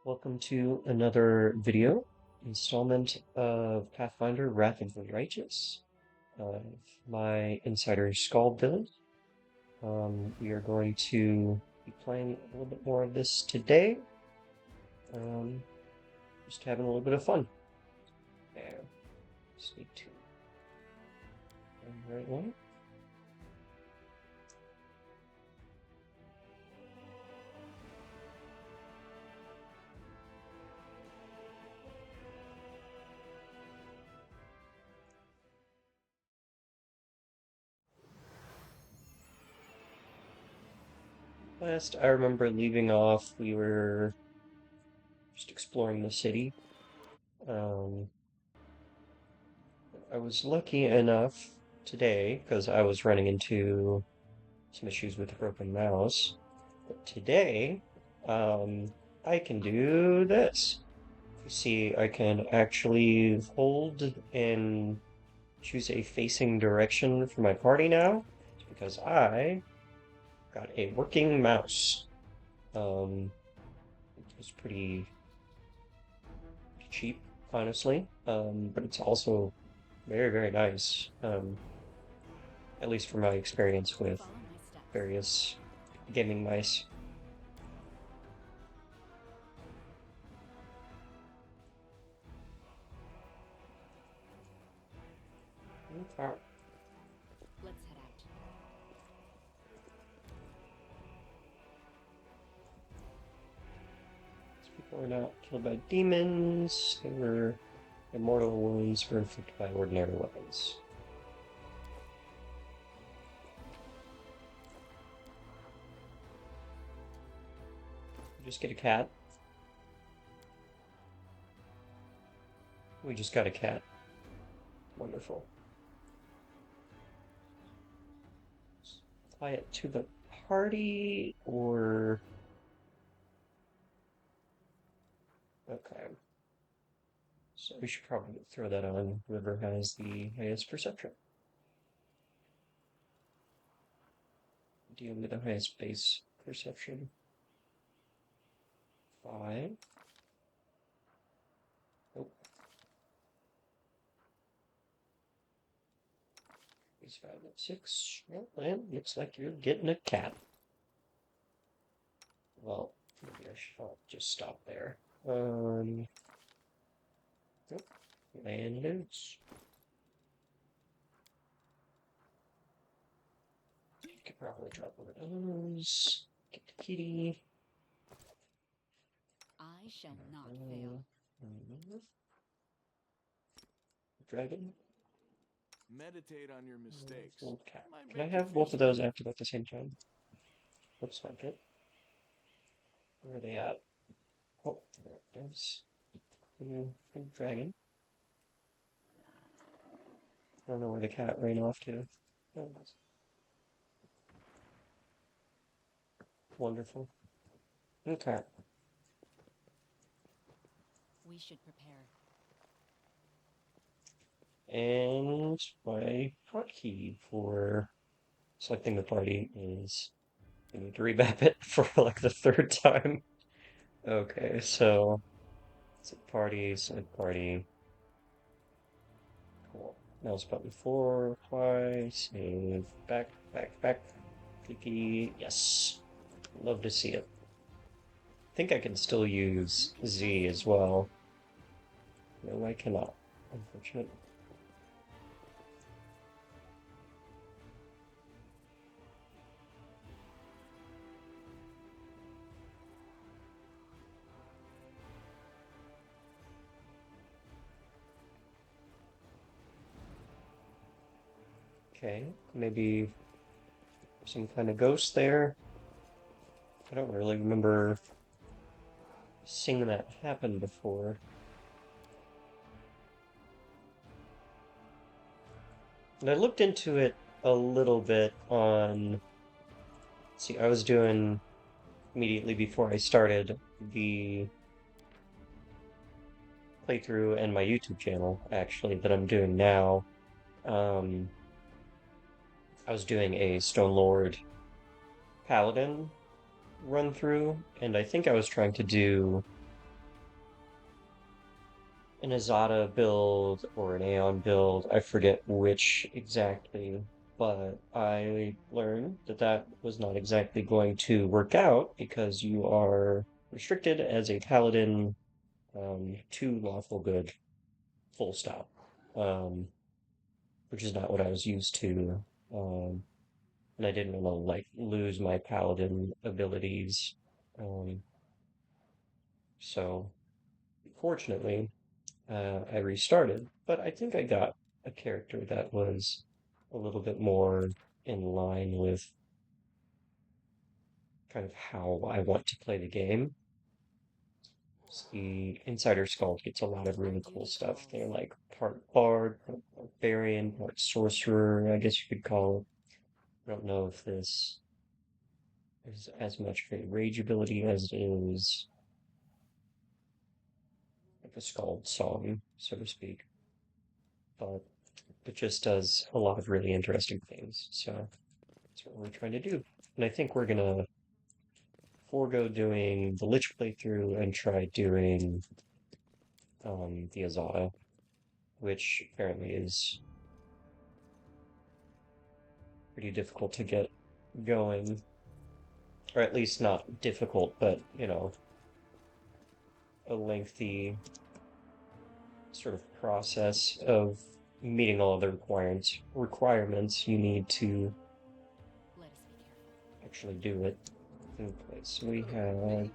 Welcome to another video installment of Pathfinder Wrath of the Righteous, my Inciter Skald build. We are going to be playing a little bit more of this today. Um, just having a little bit of fun. There. Just need to. Right one. Last I remember leaving off, we were just exploring the city. Um, I was lucky enough today, because I was running into some issues with the broken mouse, but today, um, I can do this. You see, I can actually hold and choose a facing direction for my party now, because I got a working mouse. It was pretty cheap, honestly, but it's also very, very nice. At least from my experience with various gaming mice. Okay. Let's head out. These people were not killed by demons. They were immortal wounds were inflicted by ordinary weapons. Just get a cat. We just got a cat. Wonderful. Apply it to the party or... Okay. So we should probably throw that on whoever has the highest perception. Deal with the highest base perception. 5. Nope. He's 5 and 6. Well, then, looks like you're getting a cat. Well, maybe I should just stop there. Nope. Land loose. Could probably drop one of those. Get the kitty. I shall not fail. Dragon. Meditate on your mistakes. Gold cat. Might Can I make you have feel both of those better. active at the same time? Looks like it. Where are they at? Oh, there it is. Dragon. I don't know where the cat ran off to. Oh, wonderful. Okay. We should prepare. And my hotkey for selecting the party is I need to remap it for like the third time. Okay, so set party, set party. Cool. Mouse button 4, apply, save, back, back, back. Clicky, yes. Love to see it. I think I can still use Z as well. No, I cannot. Unfortunate. Okay, maybe some kind of ghost there. I don't really remember seeing that happen before. And I looked into it a little bit on... See, I was doing immediately before I started the playthrough and my YouTube channel, actually, that I'm doing now. I was doing a Stone Lord Paladin run through, and I think I was trying to do an Azada build or an Aeon build. I forget which exactly, but I learned that that was not exactly going to work out because you are restricted as a paladin to lawful good, full stop. Um, which is not what I was used to. Um, and I didn't want to like lose my paladin abilities. Um, so fortunately, I restarted, but I think I got a character that was a little bit more in line with kind of how I want to play the game. The Inciter Skald gets a lot of Our really cool duty stuff. They're calls. like part bard, part barbarian, part sorcerer, I guess you could call it. I don't know if this is as much of a rage ability as it is like a Skald song, so to speak. But it just does a lot of really interesting things. So that's what we're trying to do. And I think we're gonna forego doing the Lich playthrough and try doing the Azada, which apparently is pretty difficult to get going. Or at least not difficult, but a lengthy sort of process of meeting all of the requirements you need to Let us be careful. actually do it in place. We have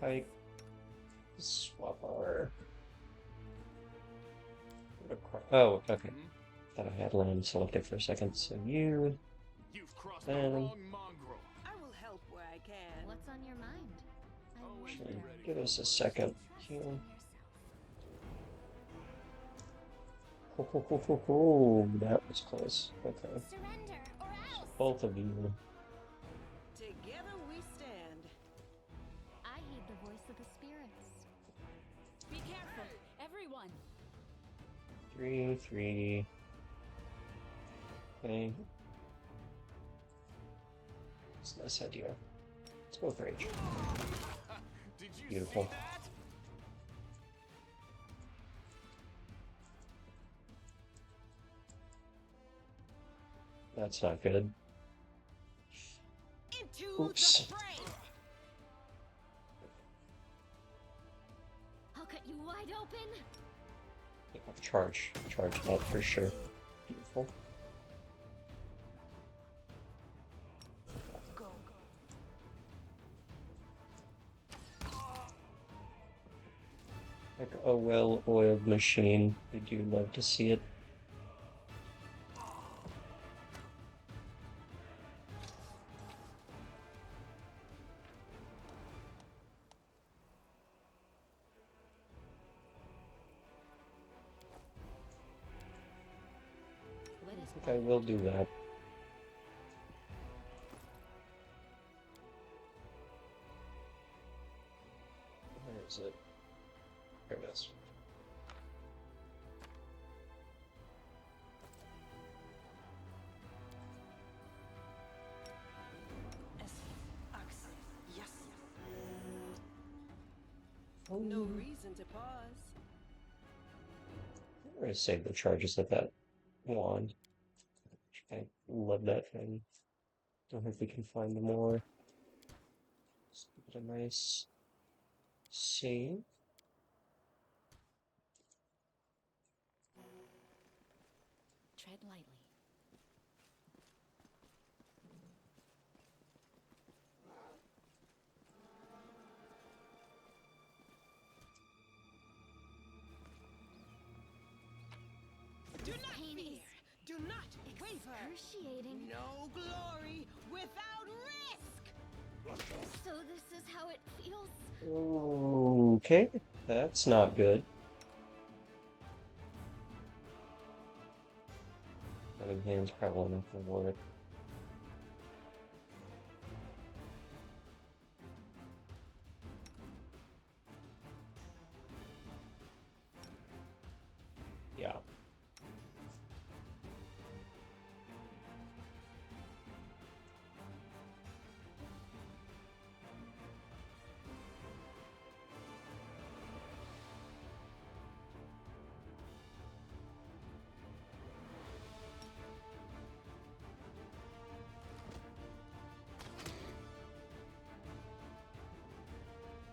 pike swap our oh, okay. Hmm? Thought I had land selected for a second. So you You've crossed the then wrong mongrel. I will help where I can. What's on your mind? I Always wonder. be actually ready give for us the a worst. second. Trust in Heal. yourself. Ho, ho, ho, ho, ho. That was close. Okay. Surrender or So else. both of you. Together we stand. I heed the voice of the spirits. Be careful, everyone. 3, 3. Okay. It's a nice idea. Let's go with rage. Did you Beautiful. see that? That's not good. Into Oops. the fray. I'll cut you wide open. Yeah, charge that for sure. Beautiful. Go. Like a well-oiled machine. We do love to see it. Let us I think I will do that. Where is it? There it is. Yes. Oh, No reason to pause. I'm gonna save the charges of that wand. I love that thing. Don't know if we can find more. Let's give it a nice save. tread lightly. Do not Pain fear. is Do not waver. excruciating. No glory without risk. So this is how it feels. Okay, that's not good. Having hands probably not gonna work. Yeah.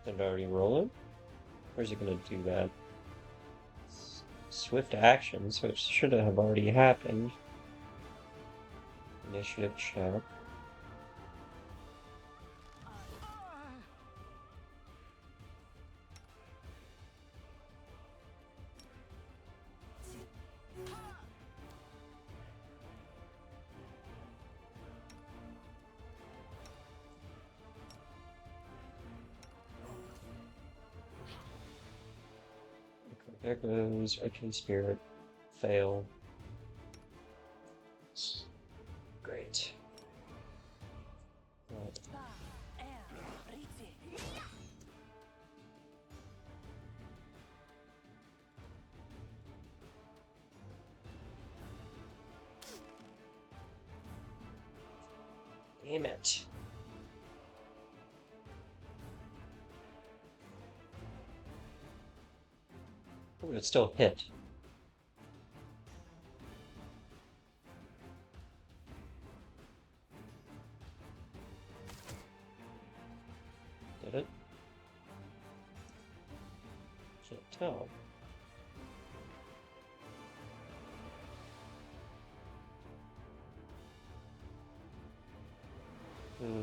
Did it already roll it? Or is it gonna do that? Swift action, so it should have already happened. Initiative check. Okay, there goes Arcane Spirit. Fail. Great. Right. Damn it. Oh, it still hit. Did it? Can't tell. Hmm.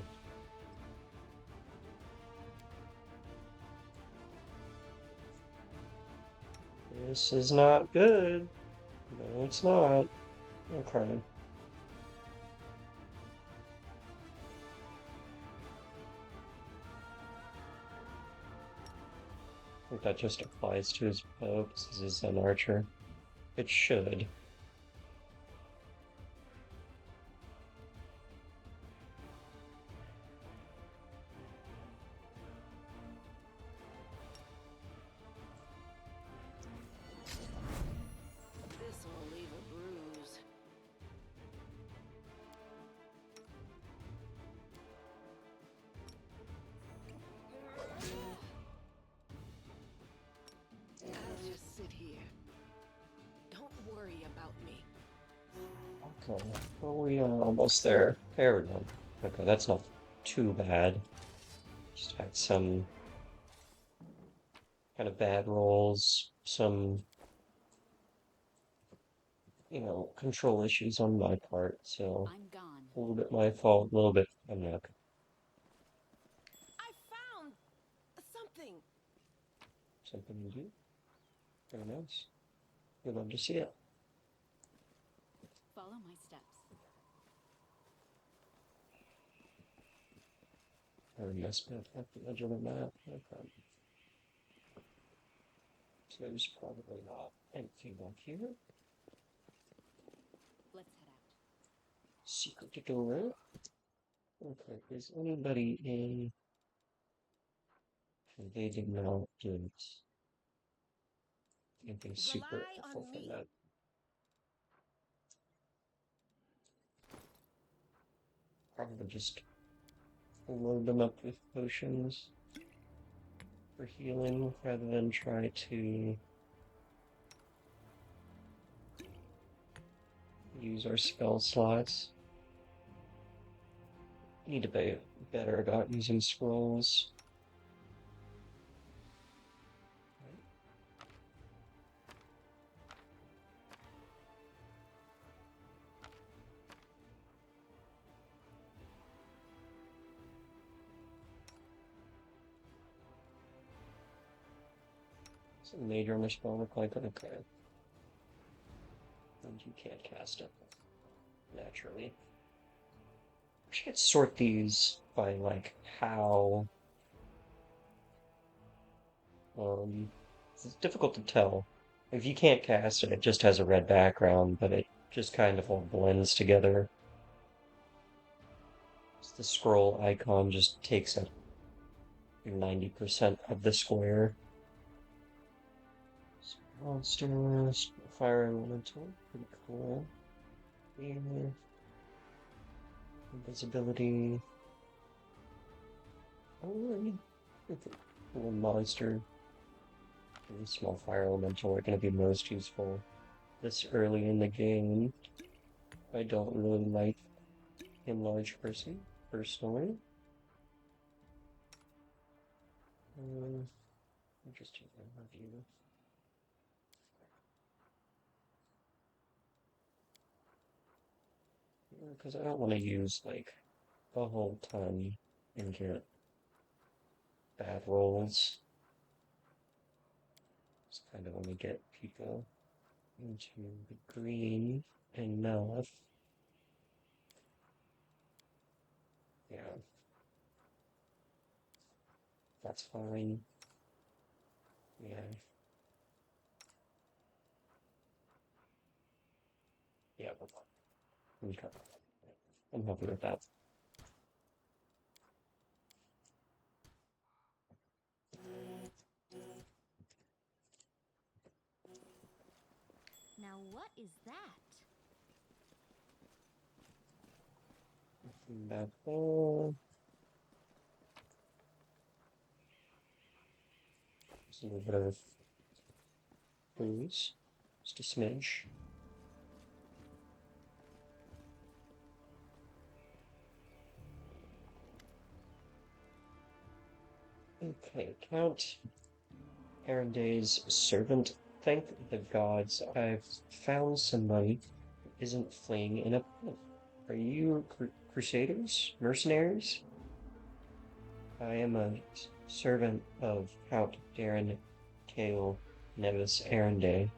This is not good. No, it's not. Okay. I think that just applies to his bow because he's an archer. It should. This will leave a bruise. I'll just sit here. Don't worry about me. Okay. Well, we are almost there. There we go. Okay, that's not too bad. Just had some kind of bad rolls, some, control issues on my part, so I'm gone. a little bit my fault, a little bit I'm not. I found something. Something you do. Very nice. We'd love to see it. Follow my steps. Or mess with at the edge of the map. Okay. So there's probably not anything back here. Let's head out. Secret door. Okay, is anybody in? They did not get anything super Rely helpful on from me. that. Probably just load them up with potions for healing rather than try to use our spell slots. Need to be better about using scrolls. So major on the spell look like okay. And you can't cast it naturally. We should sort these by like how it's difficult to tell. If you can't cast it, it just has a red background, but it just kind of all blends together. The scroll icon just takes up 90% of the square. Monsters, fire elemental, pretty cool. Here, invisibility. Oh, cool monster. And small fire elemental are going to be most useful this early in the game. I don't really like enlarged person, personally. Interesting review. Because I don't want to use like a whole ton and get bad rolls. Just kind of want to get people into the green enough. Yeah, that's fine. Yeah. Yeah, okay. I'm happy with that. Now what is that? Back there. Just a little bit of booze. Just a smidge. Okay, Count Erenday's servant. Thank the gods I've found somebody who isn't fleeing in a pit. Are you crusaders? Mercenaries? I am a servant of Count Darren Cale Nevis Erenday.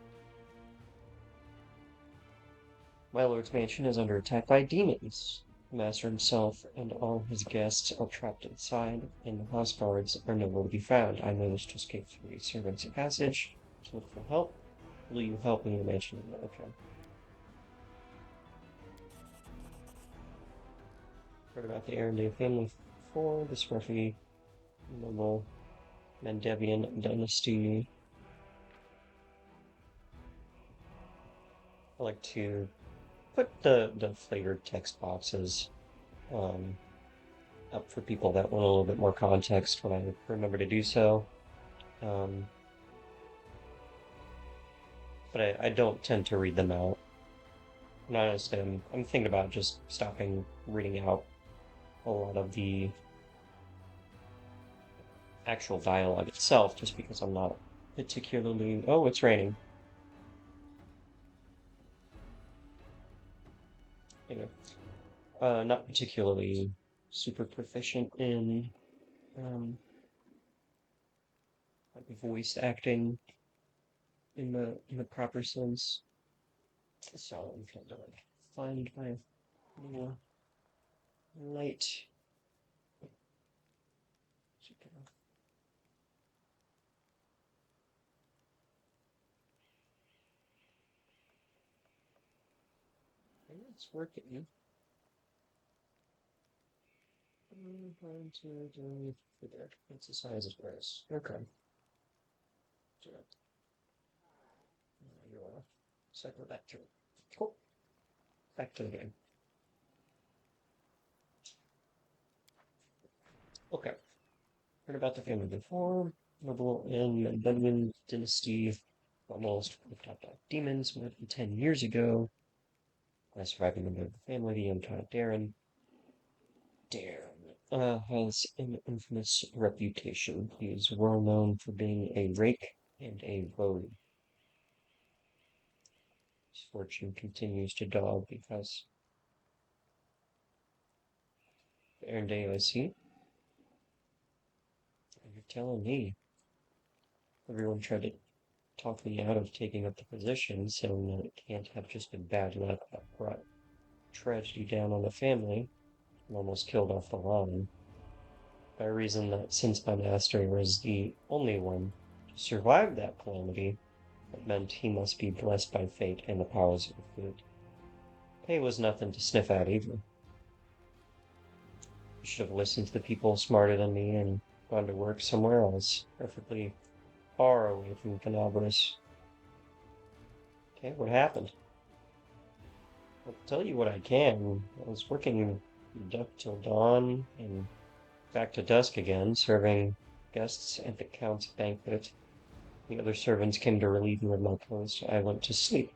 My lord's mansion is under attack by demons. The master himself and all his guests are trapped inside, and the house guards are nowhere to be found. I managed to escape through the servants' passage to look for help. Will you help me mention it? Okay. Heard about the Arendelle family before. This roughly noble Mandevian dynasty. I like to put the flavored text boxes um, up for people that want a little bit more context when I remember to do so. Um, but I don't tend to read them out. And honestly, I'm thinking about just stopping reading out a lot of the actual dialogue itself, just because I'm not particularly. Oh, it's raining. Anyway, not particularly super proficient in like voice acting in the proper sense. So I'm trying to like find my light. It's working. I'm trying to do there. It's the size of this. Okay. So, you want to cycle back to it. Cool. Back to the game. Okay. Heard about the family before. Noble in Bedouin dynasty. Almost wiped out by demons more than 10 years ago. Last surviving member of the family, the young Count Darren. Has an infamous reputation. He is well known for being a rake and a rogue. His fortune continues to dog because Erendale, I see. You're telling me. Everyone tried to talk me out of taking up the position, saying that it can't have just been bad luck that brought tragedy down on the family and almost killed off the line. By reason that since my master was the only one to survive that calamity, it meant he must be blessed by fate and the powers of good. Pay was nothing to sniff at either. I should have listened to the people smarter than me and gone to work somewhere else, preferably far away from Canabras. Okay, what happened? I'll tell you what I can. I was working dusk till dawn and back to dusk again, serving guests at the Count's banquet. The other servants came to relieve me of my post. I went to sleep.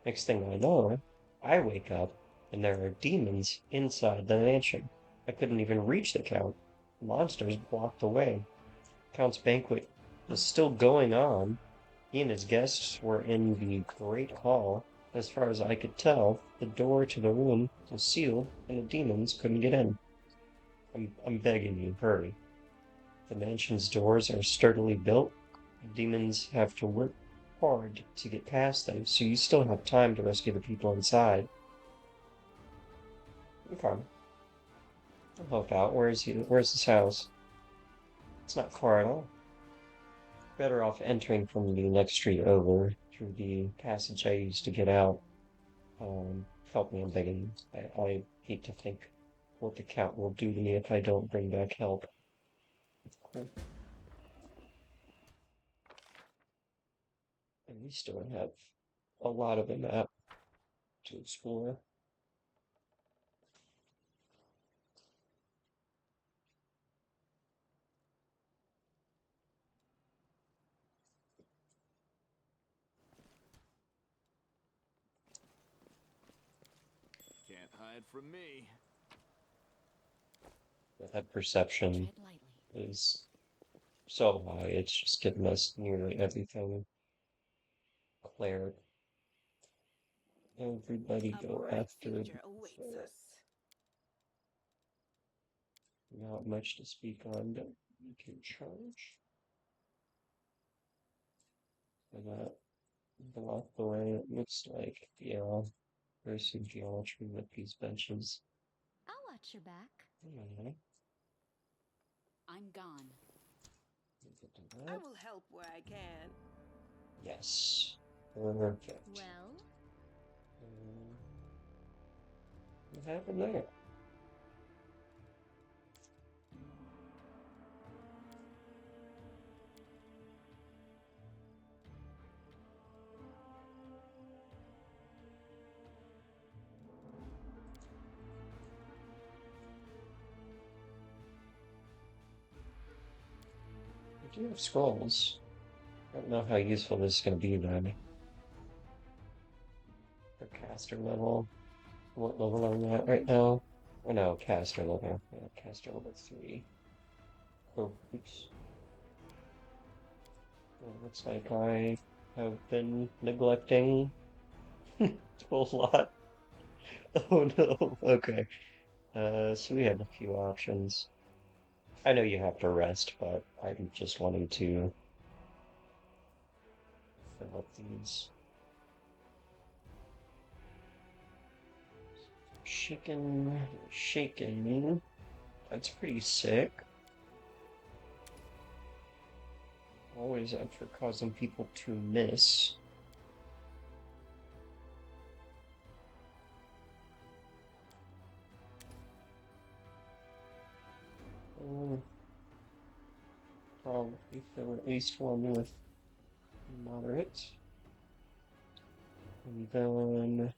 Next thing I know, I wake up and there are demons inside the mansion. I couldn't even reach the Count. Monsters blocked the way. Count's banquet was still going on. He and his guests were in the great hall. As far as I could tell, the door to the room was sealed and the demons couldn't get in. I'm begging you, hurry. The mansion's doors are sturdily built. The demons have to work hard to get past them, so you still have time to rescue the people inside. Okay, I'll help out. Where's his house? It's not far at all. Better off entering from the next street over through the passage I used to get out. Help me, I'm begging. I hate to think what the cat will do to me if I don't bring back help. Cool. And we still have a lot of a map to explore. Can't hide from me. That perception Tread lightly. is so high, it's just getting us nearly everything cleared. Everybody A go bright after the future awaits cleric. us. Not much to speak on, but we can charge. And that block the way it looks like. Yeah, there's some geometry with these benches. I'll watch your back. Yeah, I'm gone. we can do I that. will help where I can. Yes. Perfect. Well, Um, what happened there? I do have scrolls. I don't know how useful this is going to be then. For caster level. What level are we at right now? Oh no, caster level. Yeah, caster level 3. Oh, oops. Well, looks like I have been neglecting a lot. Oh no, okay. So we have a few options. I know you have to rest, but I'm just wanting to fill up these. Shaken. That's pretty sick. Always up for causing people to miss. Probably fill at least one with moderate. And then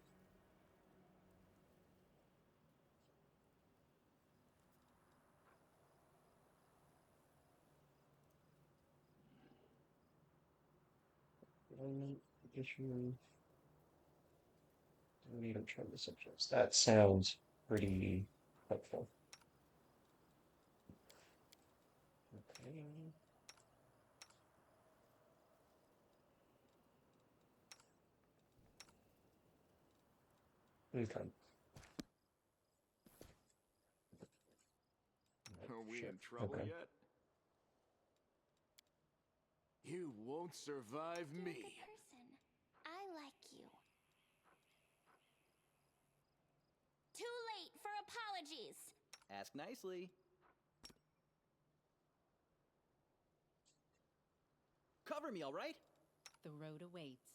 additional need to try the subjects. That sounds pretty helpful. Okay. Okay. Are we Shit. in trouble Okay. yet? You won't survive you're a me. good person. I like you. Too late for apologies. Ask nicely. Cover me, all right? The road awaits.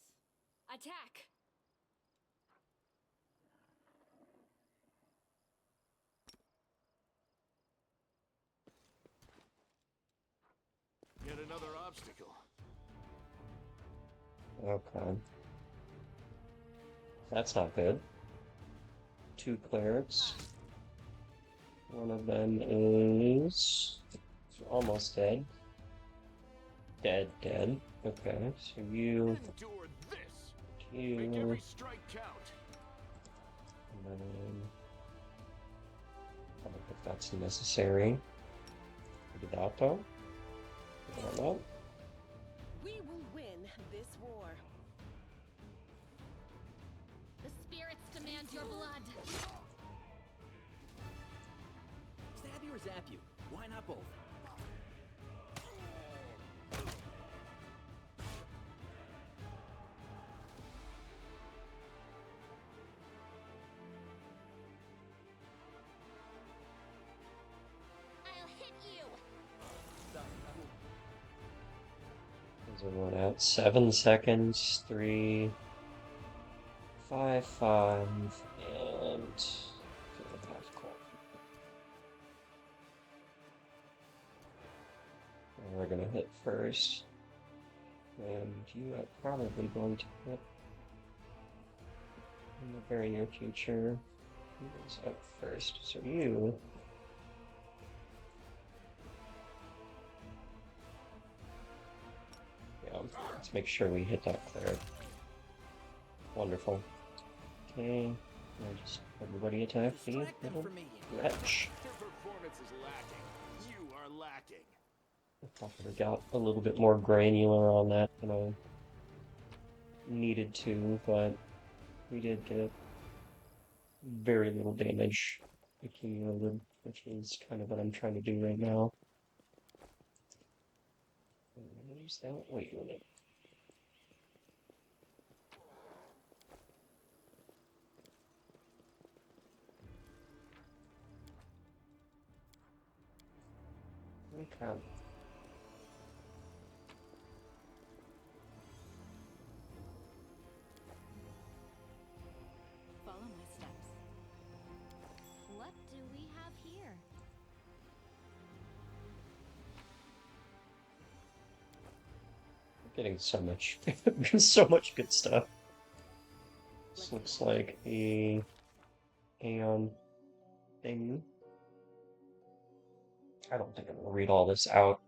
Attack! Yet another obstacle. Okay. That's not good. 2 clerics. One of them is almost dead. Dead. Okay, so you, Endure this. Make you, every strike count. and then I don't think that's necessary. Maybe that though? Well, We will win this war. The spirits demand your blood. Stab you or zap you? Why not both? I'll hit you. is everyone out? 7 seconds. 3, 5, 5, and we're gonna hit first, and you are probably going to hit in the very near future. Who is up first? So you. Yeah, let's make sure we hit that cleric. Wonderful. Okay, now just everybody attack the Distract them little for me. wretch. Your performance is lacking. You are lacking. I probably got a little bit more granular on that than I needed to, but we did get very little damage accumulated, which is kind of what I'm trying to do right now. Use that. Wait a minute. Okay. Follow my steps. What do we have here? Getting so much, so much good stuff. This looks like a Aeon thing. I don't think I'm gonna read all this out.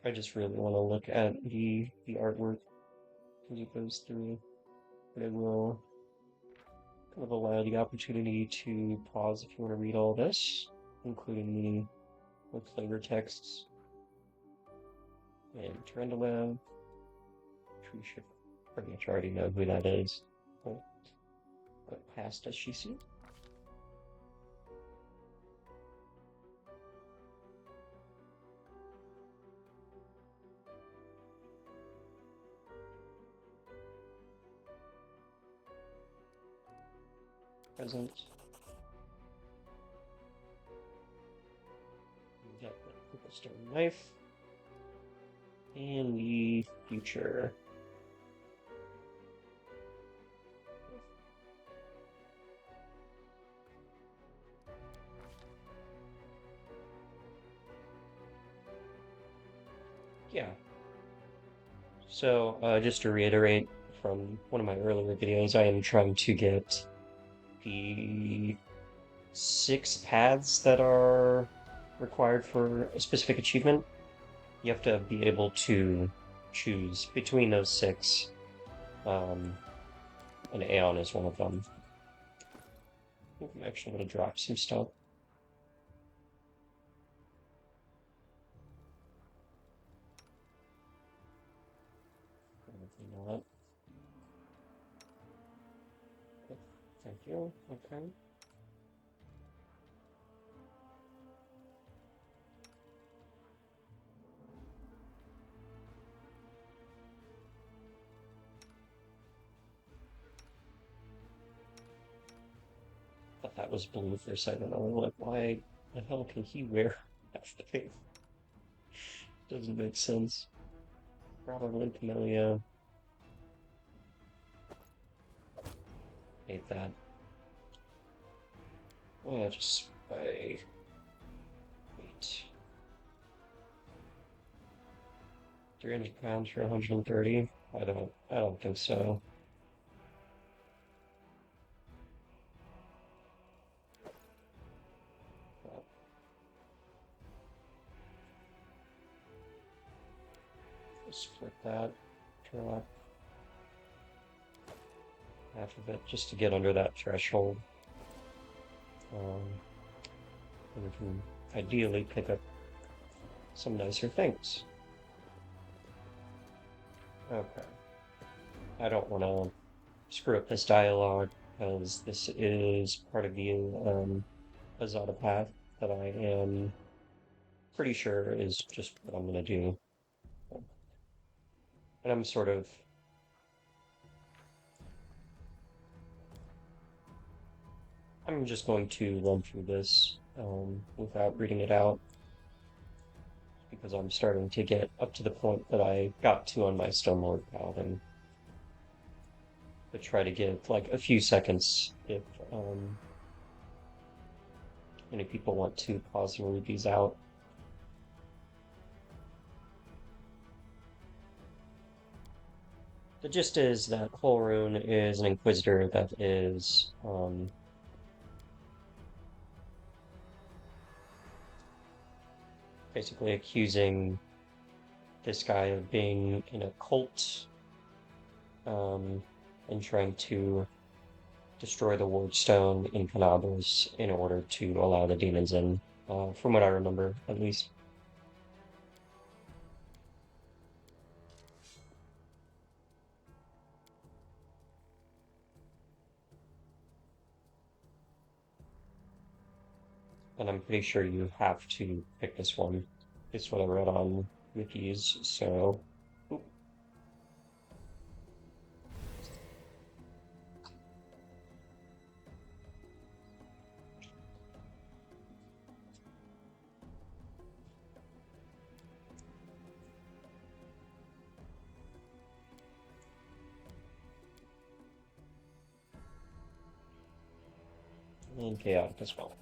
I just really want to look at the artwork as it goes through, but I will kind of allow the opportunity to pause if you want to read all this, including the flavor texts. And Trendalev, we should pretty much already know who that is. But past does she see? Present. We got the purple stone knife. And the future. Yeah. So, just to reiterate from one of my earlier videos, I am trying to get the 6 paths that are required for a specific achievement. You have to be able to choose between those 6. And Aeon is one of them. I think I'm actually going to drop some stuff. You know what? Thank you. Okay. Thought that was blue for a second. I was like, why the hell can he wear that thing? Doesn't make sense. Probably Camellia. Hate that. Yeah, just by 8. 300 pounds for 130? I don't think so. Split that, turn up half of it just to get under that threshold. And we can ideally pick up some nicer things. Okay. I don't want to screw up this dialogue because this is part of the Azada path that I am pretty sure is just what I'm going to do. And I'm sort of I'm just going to run through this without reading it out because I'm starting to get up to the point that I got to on my Stonelord Paladin. But try to give like a few seconds if any people want to pause and read these out. The gist is that Holrune is an Inquisitor that is basically accusing this guy of being in a cult um, and trying to destroy the Ward Stone in Canabos in order to allow the demons in, from what I remember, at least. And I'm pretty sure you have to pick this one. It's what I read on wikis, so... Oop. And chaotic as well.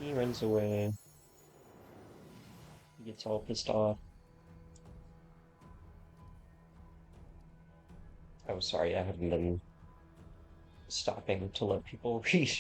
He runs away. He gets all pissed off. Oh, sorry, I haven't been stopping to let people read.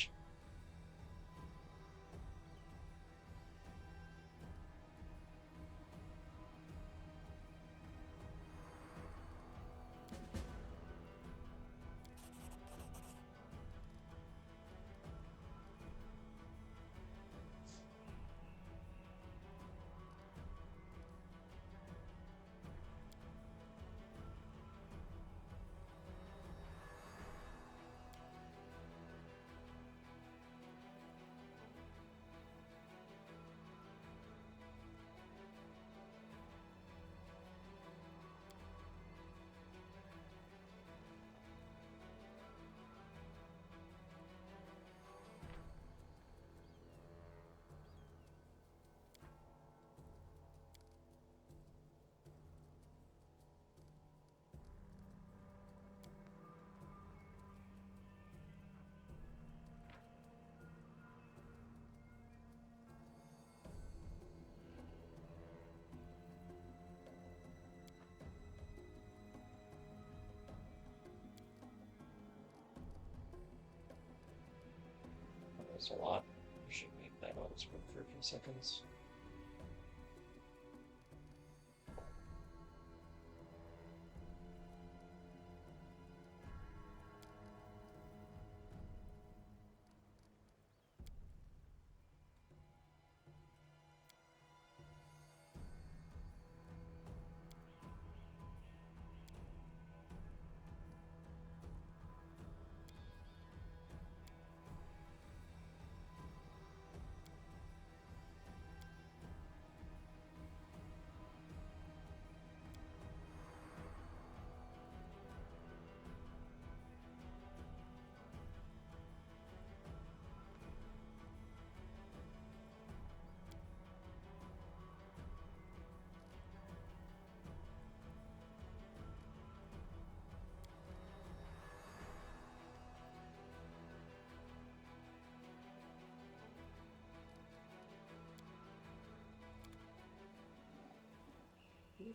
That's a lot. We should make that on screen for a few seconds.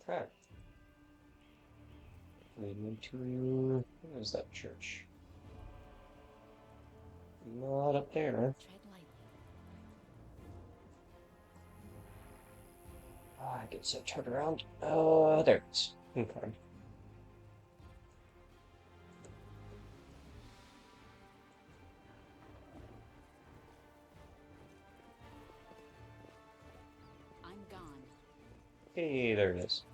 Okay. Leading to... Where is that church? Not up there. Tread lightly. Ah, I get so turned around. There it is. Okay. Hey, there it is.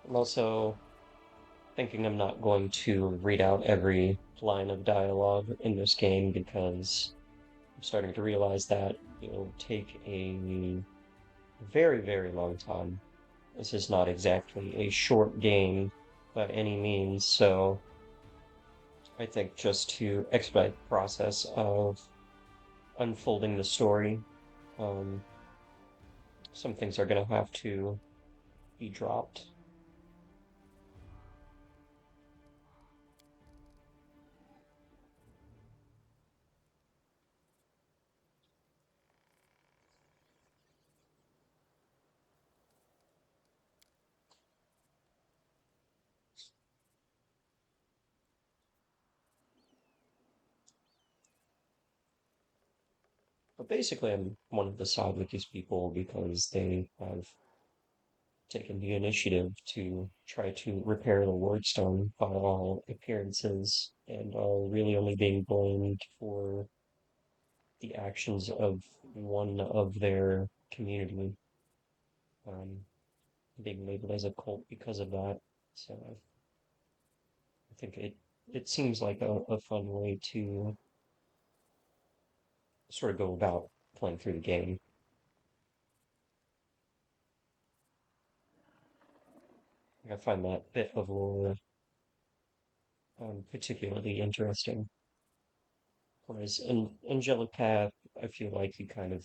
I'm also thinking I'm not going to read out every line of dialogue in this game because I'm starting to realize that it'll take a very, very long time. This is not exactly a short game by any means, so I think just to expedite the process of unfolding the story, um, some things are going to have to be dropped. But basically, I'm one to side with these people because they have taken the initiative to try to repair the Wardstone by all appearances and are really only being blamed for the actions of one of their community, um, being labeled as a cult because of that. So I think it seems like a fun way to sort of go about playing through the game. I find that bit of lore particularly interesting. Whereas in Angelic Path, I feel like you kind of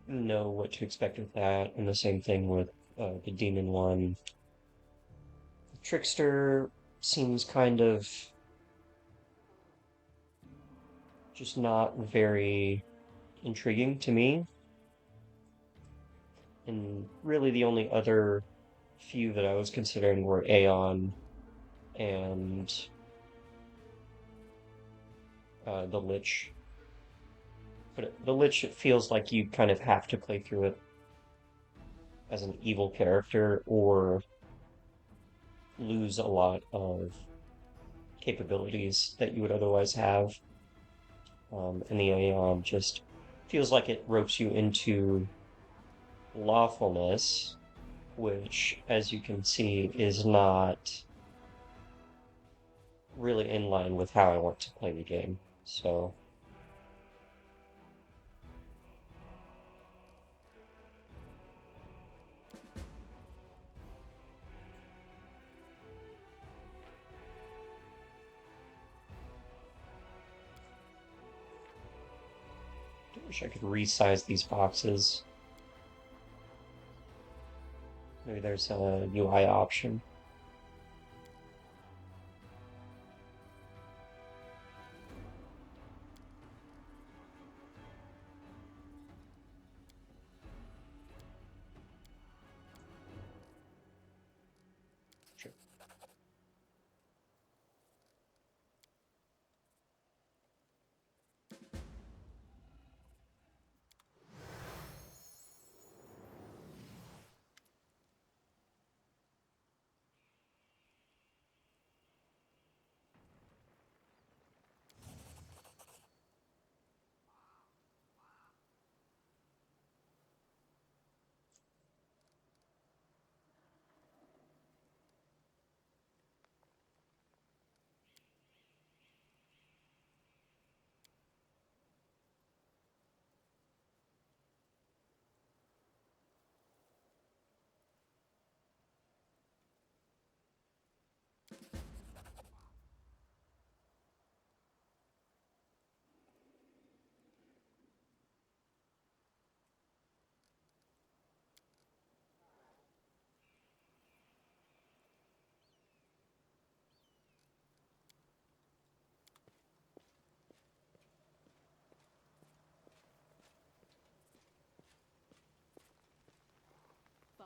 know what to expect with that, and the same thing with the Demon one. Trickster seems kind of just not very intriguing to me, and really the only other few that I was considering were Aeon and the Lich. But the Lich, it feels like you kind of have to play through it as an evil character or lose a lot of capabilities that you would otherwise have. And the Aeon just feels like it ropes you into lawfulness, which, as you can see, is not really in line with how I want to play the game. So, I wish I could resize these boxes. Maybe there's a UI option. Sure.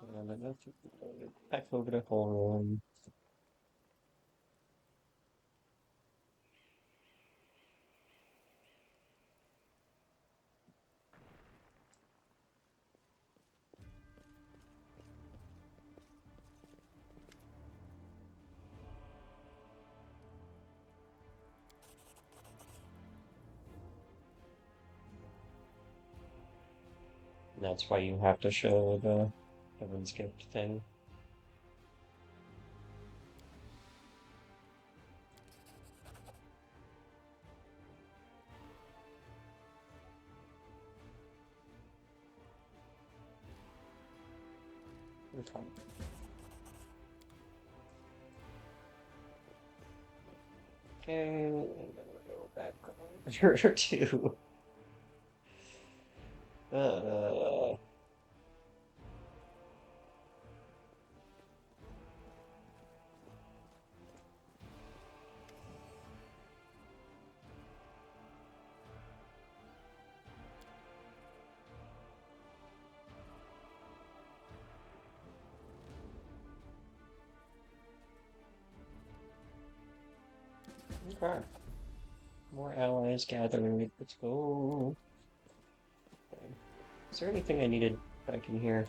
And then let's back over to home. And that's why you have to show the Heaven's Gift thing. Okay. Okay, I'm gonna go back over to uh okay. More allies gathering. Let's go. Okay. Is there anything I needed back in here?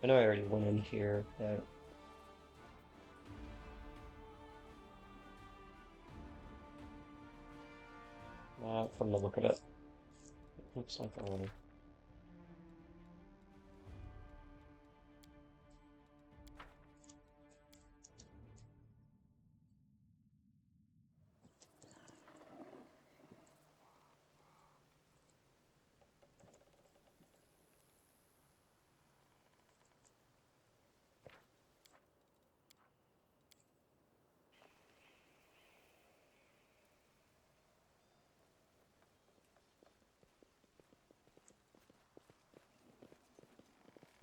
I know I already went in here, but not from the look of it. It looks like I want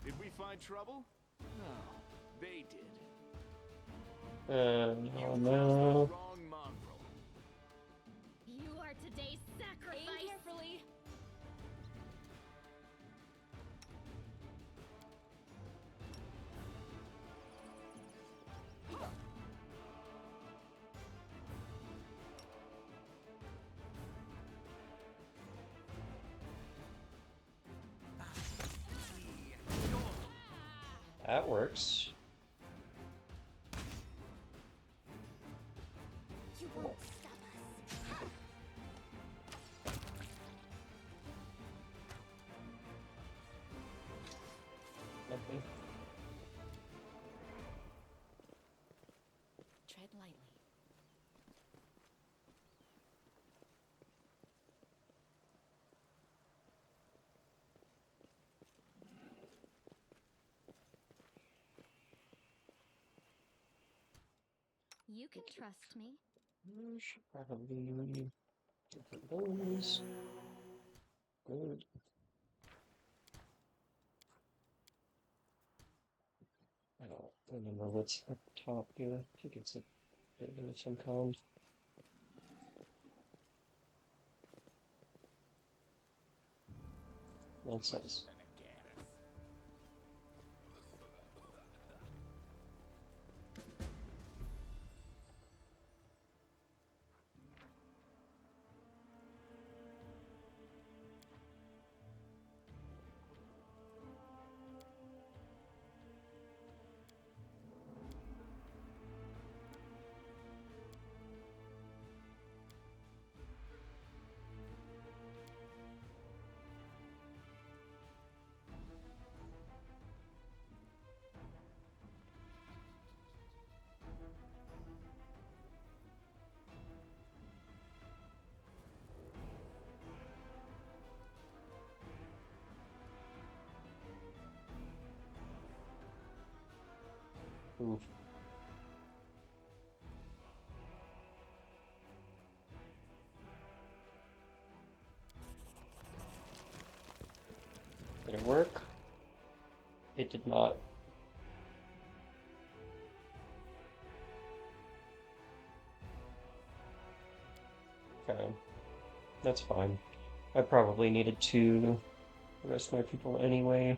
Did we find trouble? No, they did. oh You no. crossed the wrong mongrel. You are today's sacrifice. Aim carefully. That works. You won't stop us. Okay. Tread lightly. You can trust me. Should probably get those. Good. I don't remember what's up top here. I think it's a building of some kind. Nonsense. Oof. Did it work? It did not. Okay. That's fine. I probably needed to arrest my people anyway.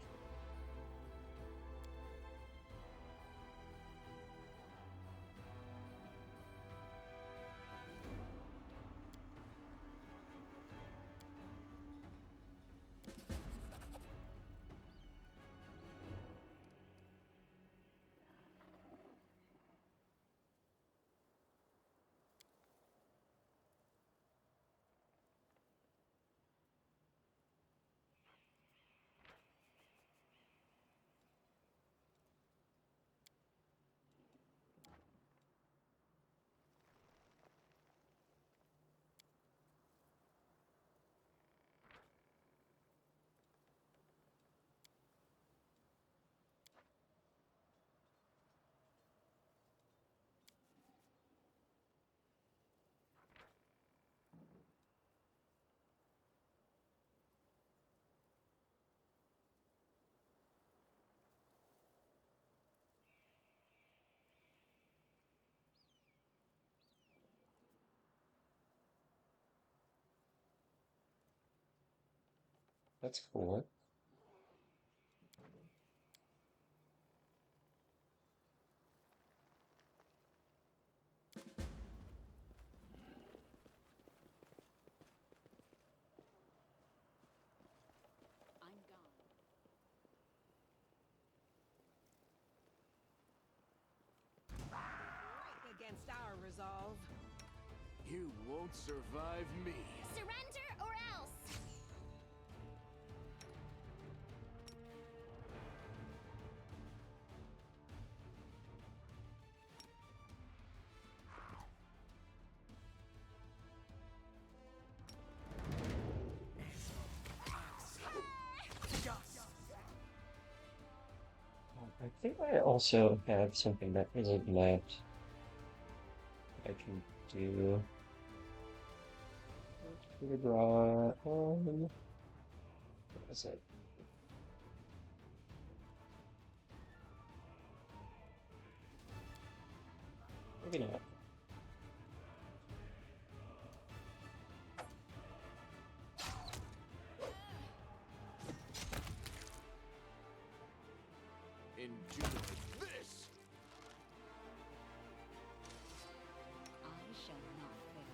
That's cool. I'm gone. Right against our resolve. You won't survive me. Surrender or else! I think I also have something that isn't mapped I can do. Draw on. What is it? Maybe not. Enjoy this! I shall not fail.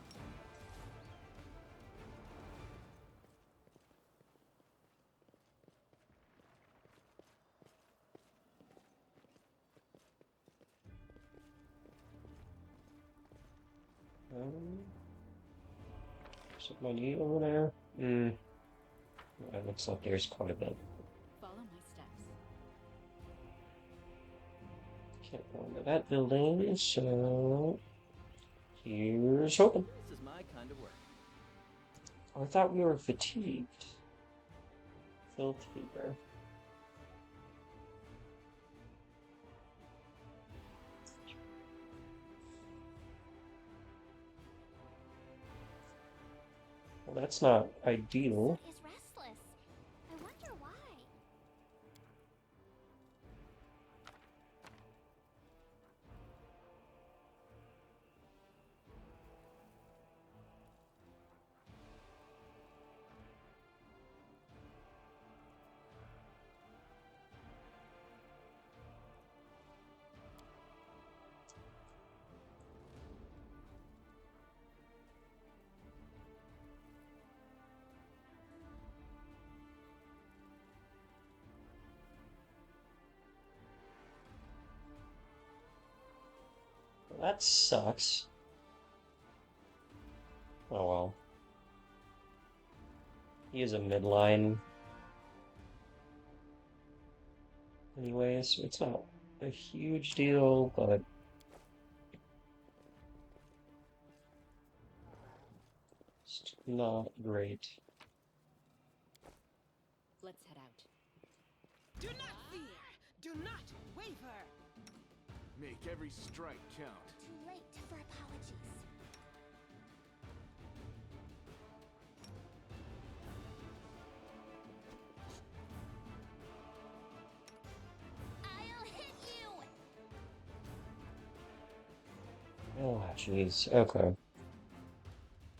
Is it my needle over there? Hmm. It looks like there's quite a bit. Follow my steps. Can't go into that building, so here's hoping. This is my kind of work. Oh, I thought we were fatigued. Filth fever. Well, that's not ideal. Is restless. I wonder why. Well, that sucks. Oh well. He is a midline anyway, so it's not a huge deal, but it's not great. Let's head out. Do not fear. Do not waver. Make every strike count. Too late for apologies. I'll hit you! Oh, jeez. Okay.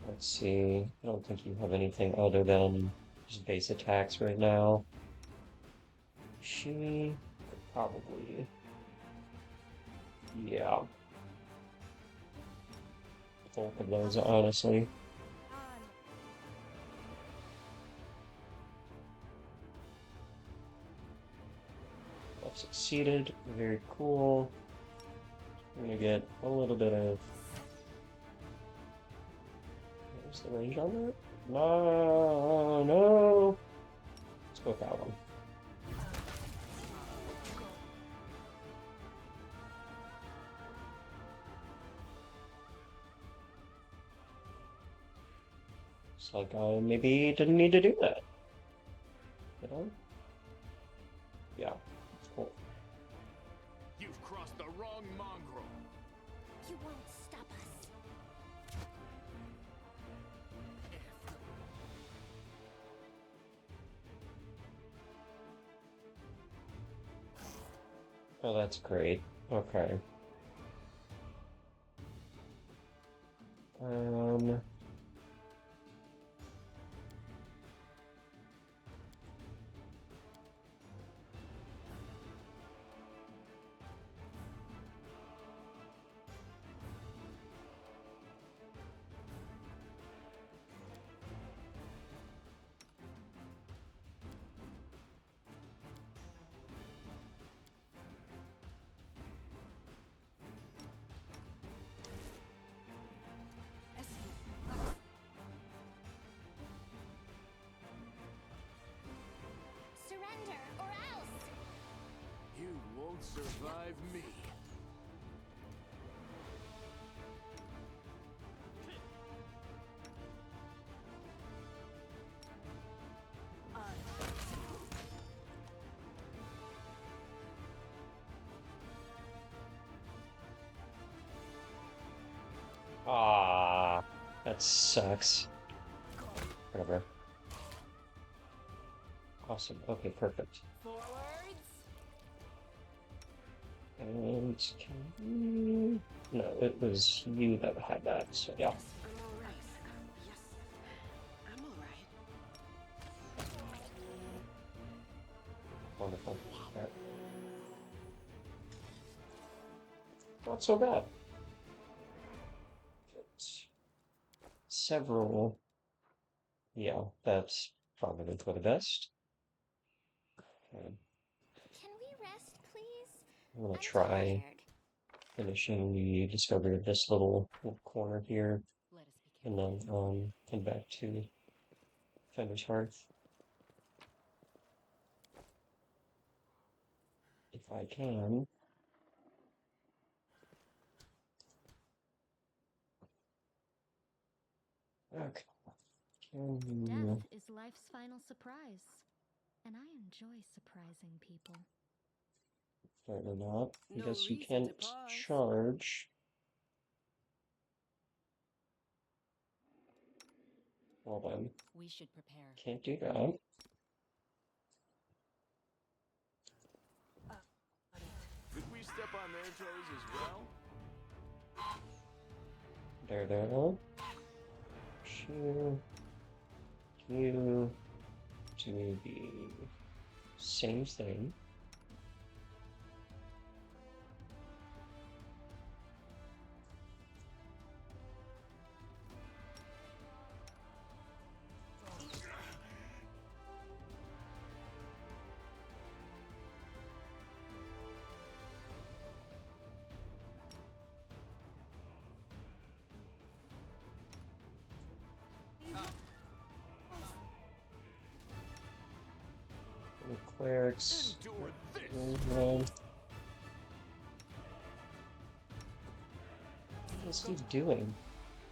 Let's see. I don't think you have anything other than just base attacks right now. Shimmy? Probably. Yeah. Both of those, honestly. I've succeeded. Very cool. I'm gonna get a little bit of. What's the range on that? No, no. Let's go with that one. It's like I maybe didn't need to do that. Did I? Yeah. Cool. You've crossed the wrong mongrel. You won't stop us. Oh, that's great. Okay. survive me. Ah, that sucks. Whatever. Awesome. Okay, perfect. Forwards. And can you... No, it was you that had that, so yeah. I'm alright. Yes, I'm alright. Wonderful. Alright. Not so bad. Several... Yeah, that's probably for the best. Okay. Can we rest, please? I'm gonna I'm try tired. finishing the discovery of this little corner here, Let us be and careful. then head back to Fender's Hearth. If I can. Okay. Can you... Death is life's final surprise, and I enjoy surprising people. Apparently not. I No guess you reason to can't pause. charge. Well then, We should prepare. can't do that. Could we step on their toes as well? There. You do the same thing. The clerics. Endure this! What is he doing?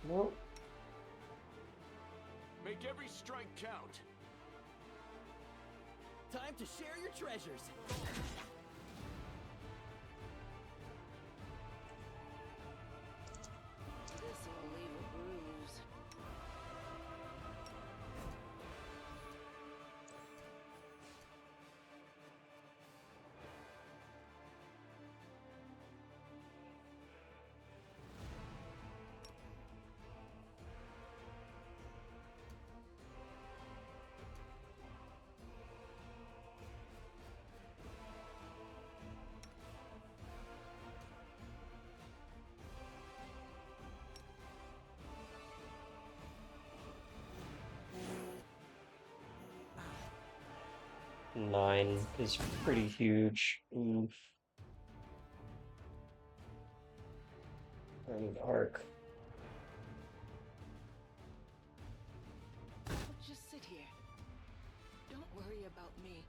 No. Make every strike count. Time to share your treasures. This'll leave a bruise. Nine is pretty huge. Oof. I need arc. Just sit here. Don't worry about me.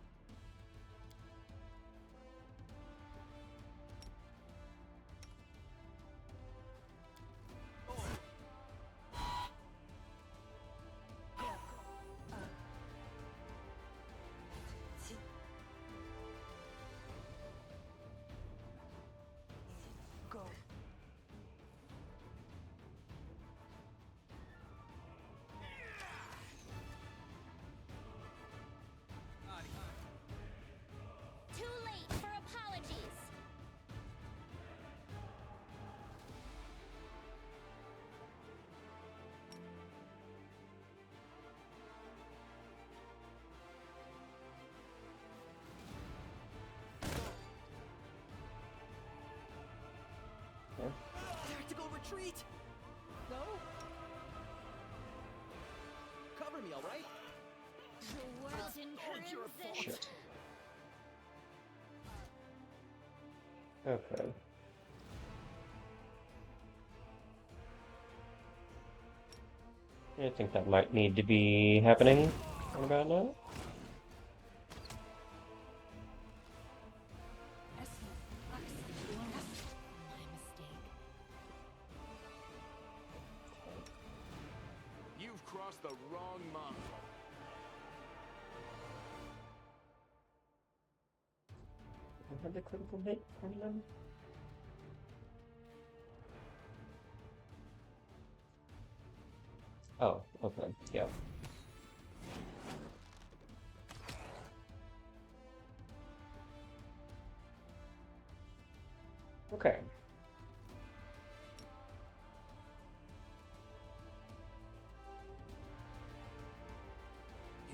Go. Too late for apologies. Tactical retreat. No. Cover me, all right? The world's in Hold your crimson. Shit. Okay. I think that might need to be happening right about now. Essence, across the wrong module. I had the critical hit from them. Oh, okay, yeah. Okay.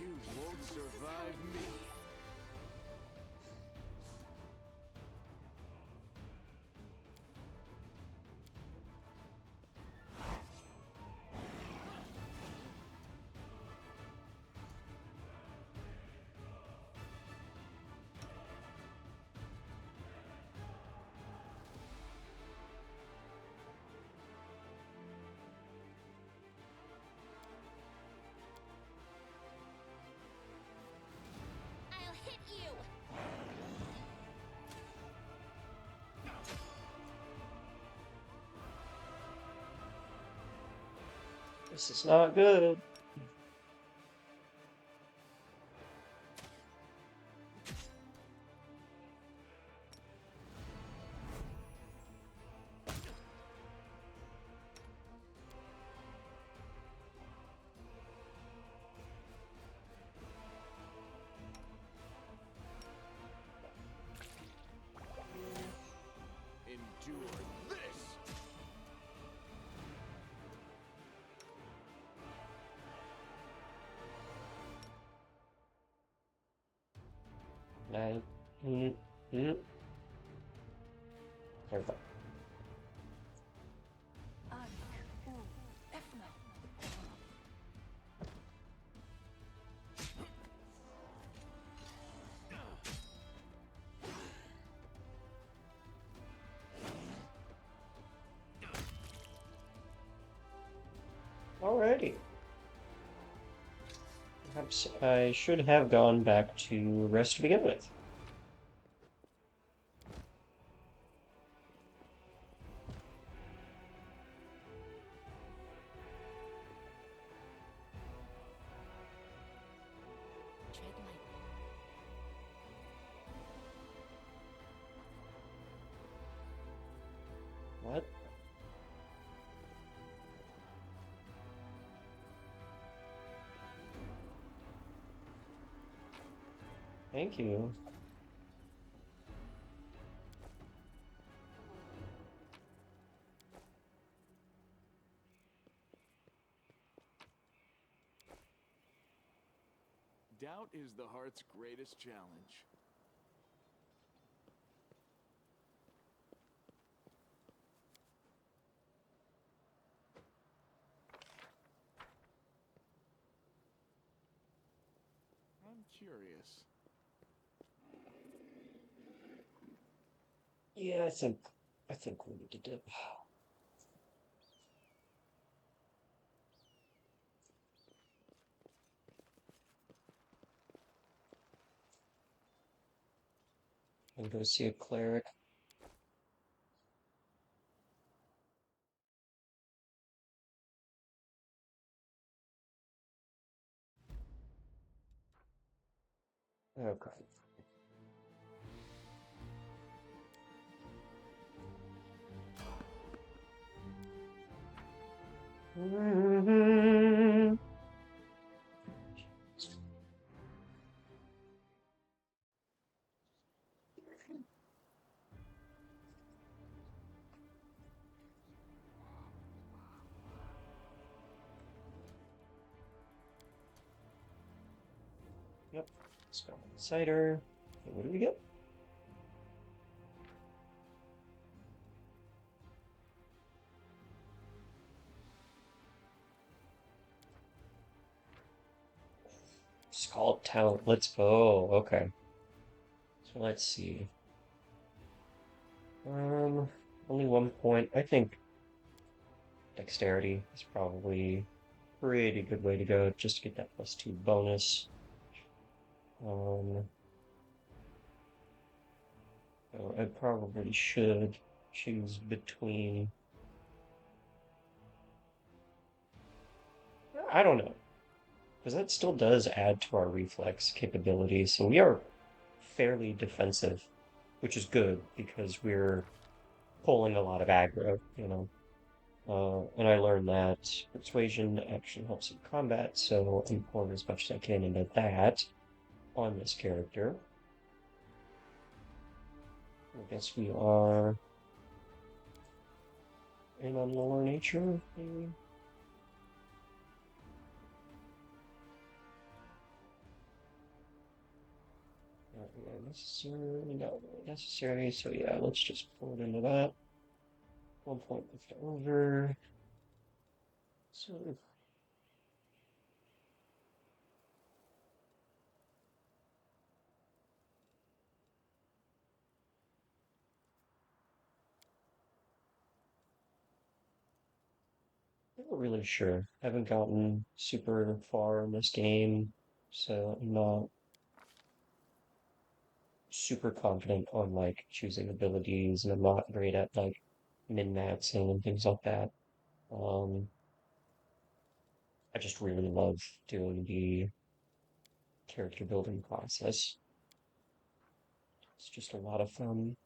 You won't survive me. I'll hit you! This is not good. Endure this. Nine. There we go. Alrighty. Perhaps I should have gone back to rest to begin with. Tread lightly. What? Thank you. Doubt is the heart's greatest challenge. I'm curious. Yeah, I think we need to dip. I'm gonna see a cleric. Okay. Yep. Skald Inciter. Okay, what do we get? Skald Talent. Let's go. Okay. So let's see. Only 1 point. I think dexterity is probably a pretty good way to go just to get that +2 bonus. Um, so I probably should choose between. I don't know. Because that still does add to our reflex capability, so we are fairly defensive, which is good because we're pulling a lot of aggro, you know. And I learned that persuasion actually helps in combat, so I'm pouring as much as I can into that on this character. I guess we are in on lower nature, maybe? Not really necessary, not really necessary, so yeah, let's just pull it into that. 1 point left over. So I'm not really sure. I haven't gotten super far in this game, so I'm not super confident on like choosing abilities, and I'm not great at like min-maxing and things like that. Um, I just really love doing the character building process. It's just a lot of fun.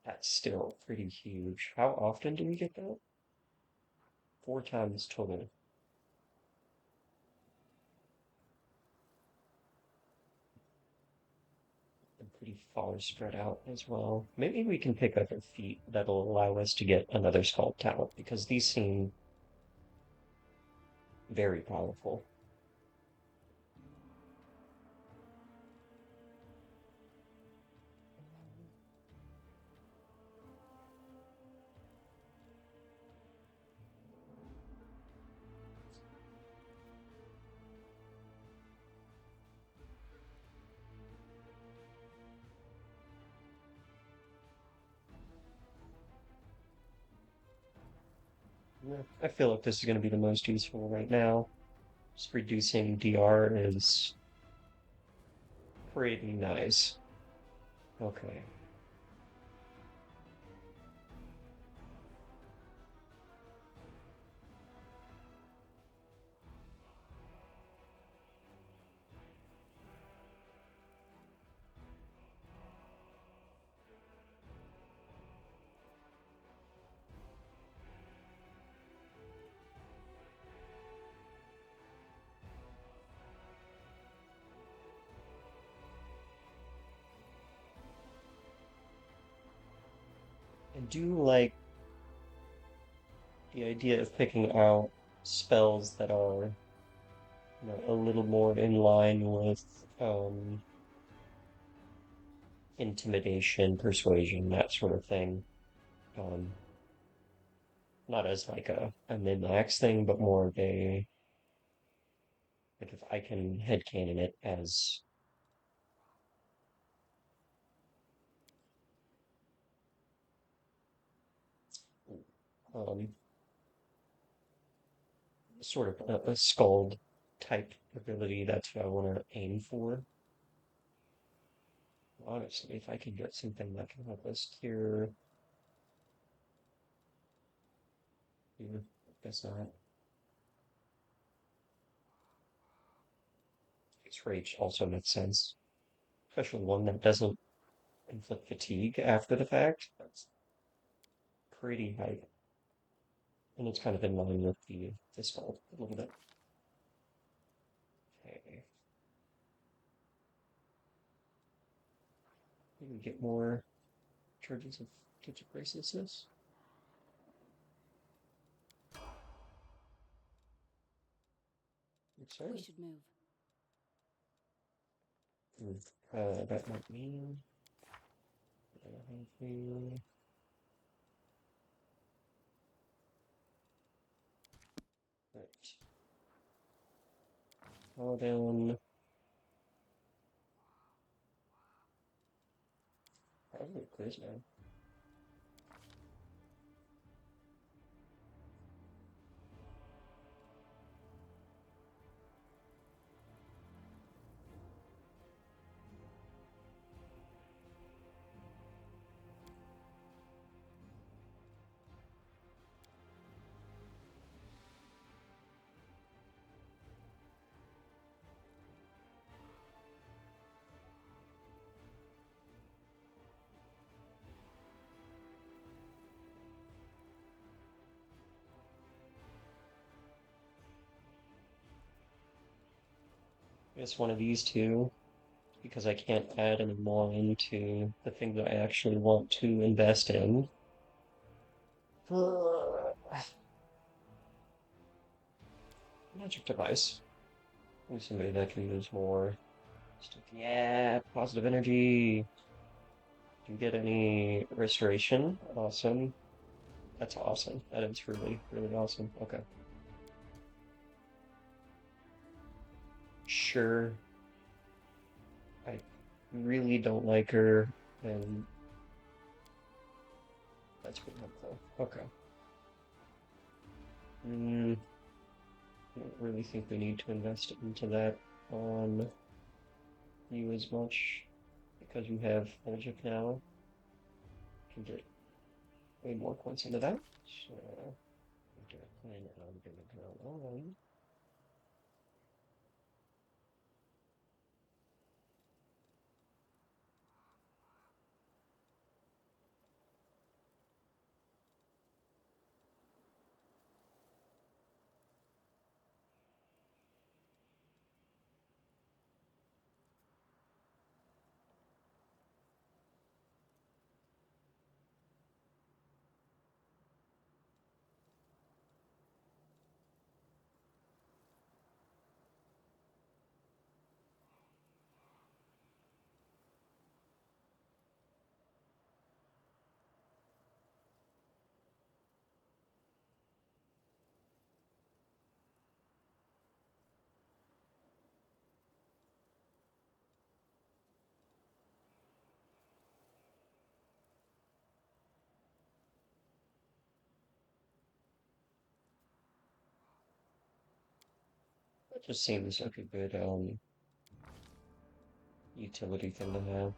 That's still pretty huge. How often do we get that? 4 times total. And pretty far spread out as well. Maybe we can pick up a feat that'll allow us to get another Skald talent because these seem very powerful. Yeah, I feel like this is going to be the most useful right now. Just reducing DR is pretty nice. Okay. I do like the idea of picking out spells that are, a little more in line with intimidation, persuasion, that sort of thing. Um, not as like a min-max thing, but more of a like if I can headcanon it as um sort of a Skald type ability, that's what I want to aim for. Honestly, if I could get something that can help us cure, I guess not. Its rage also makes sense, especially one that doesn't inflict fatigue after the fact. That's pretty high, and it's kind of in line with the Skald a little bit. Okay, maybe get more charges of digit gracelessness. We Excited. should move. That might mean I have to. Right. Call down. Probably quiz now. guess one of these two, because I can't add any more into the thing that I actually want to invest in. Magic device. Maybe somebody that can use more stuff. Yeah, positive energy. Do you get any restoration? Awesome. That's awesome. That is really, really awesome. Okay. Sure. I really don't like her, and that's pretty helpful. Okay. Mm, I don't really think we need to invest into that on you as much because you have Magic now. Can get way more points into that. So, I'm gonna plan on gonna go on. That just seems like a good utility thing to have,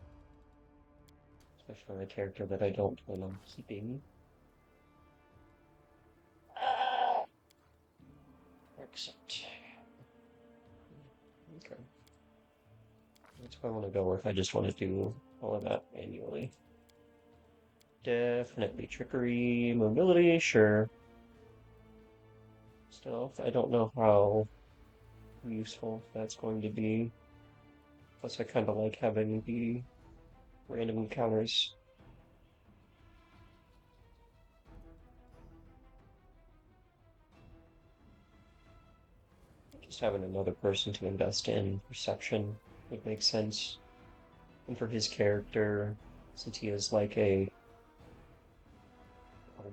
especially on a character that I don't plan on keeping. Ah, except, okay, that's what I want to go with. I just want to do all of that manually. Definitely trickery, mobility, sure. Stealth, I don't know how useful that's going to be. Plus, I kind of like having the random encounters. Just having another person to invest in perception would make sense. And for his character, since he is like a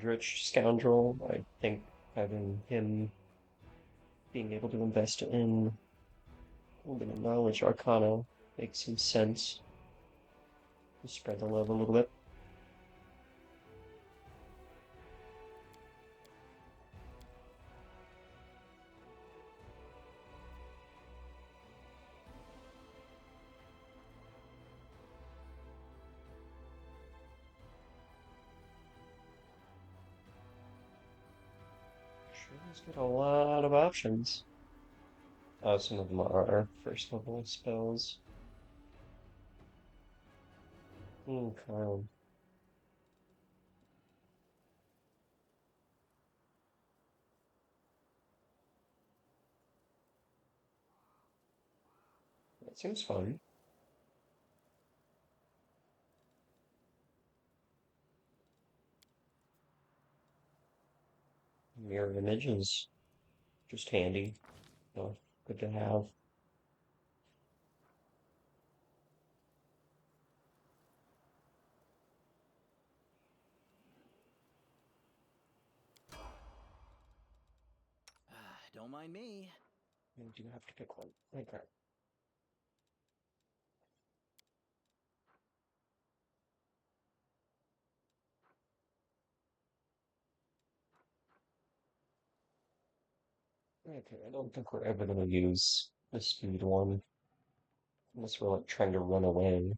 rich scoundrel, I think having him being able to invest in a little bit of knowledge arcana makes some sense. To spread the love a little bit. Sure, he's got a lot of options. Some of them are first level spells. Okay. That seems fun. Mirror image is just handy. Good to have. Don't mind me. You do have to pick one. Okay. Okay, I don't think we're ever gonna use the speed one unless we're like trying to run away.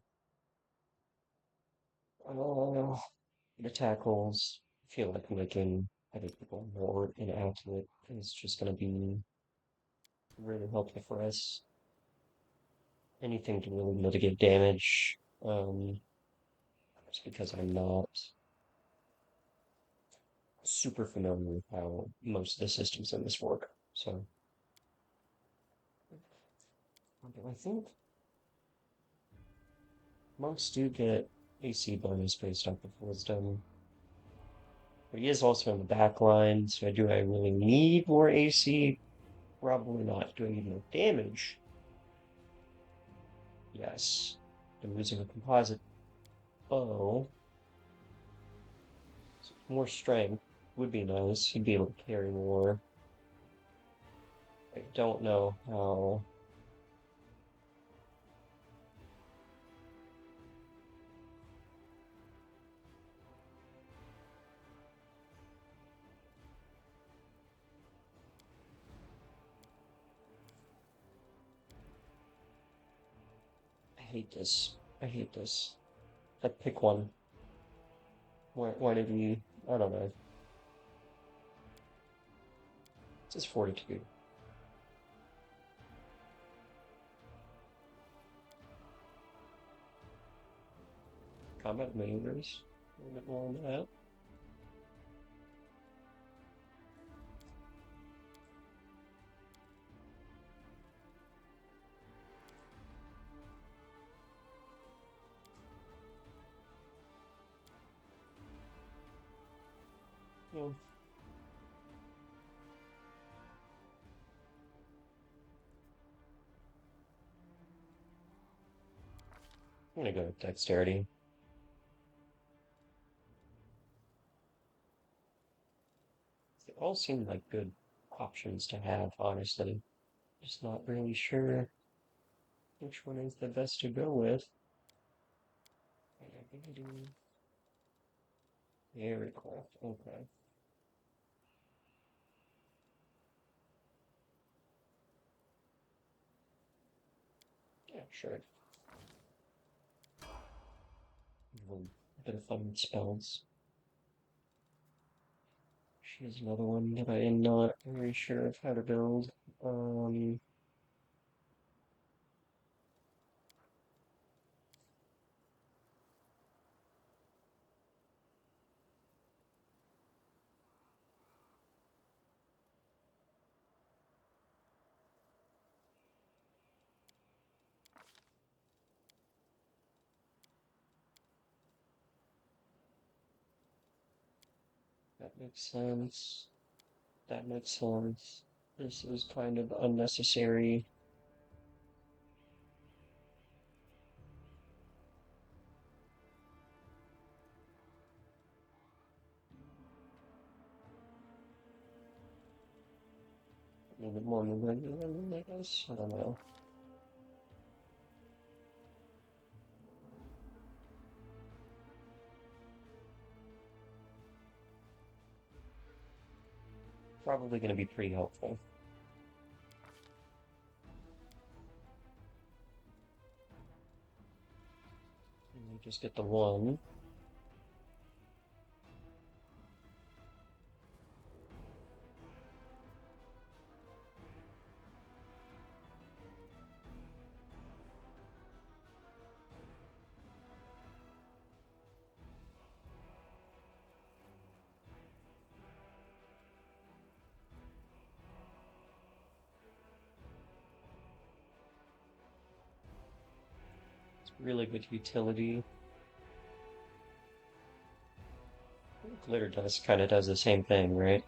Uh, the tackles. I feel like making other people more inaccurate is just gonna be really helpful for us. Anything to really mitigate damage. Just because I'm not super familiar with how most of the systems in this work. So I think monks do get AC bonus based off of wisdom. But he is also in the back line, so do I really need more AC? Probably not. Do I need more damage? Yes. I'm using a composite bow. So more strength would be nice. He'd be able to carry more. I don't know how. I hate this. I hate this. I'd pick one. Why did we? I don't know. It's just fortitude. Combat maneuvers. A little bit more on that. Yeah. I'm gonna go with dexterity. They all seem like good options to have, honestly. Just not really sure which one is the best to go with. Very cool. Okay. Yeah, sure. A bit of fun with spells. She has another one that I am not very sure of how to build. Um, that makes sense. That makes sense. This is kind of unnecessary. A little bit more movement, I guess. I don't know. Probably going to be pretty helpful. And we just get the one. It's really good utility. Glitter dust kind of does the same thing, right?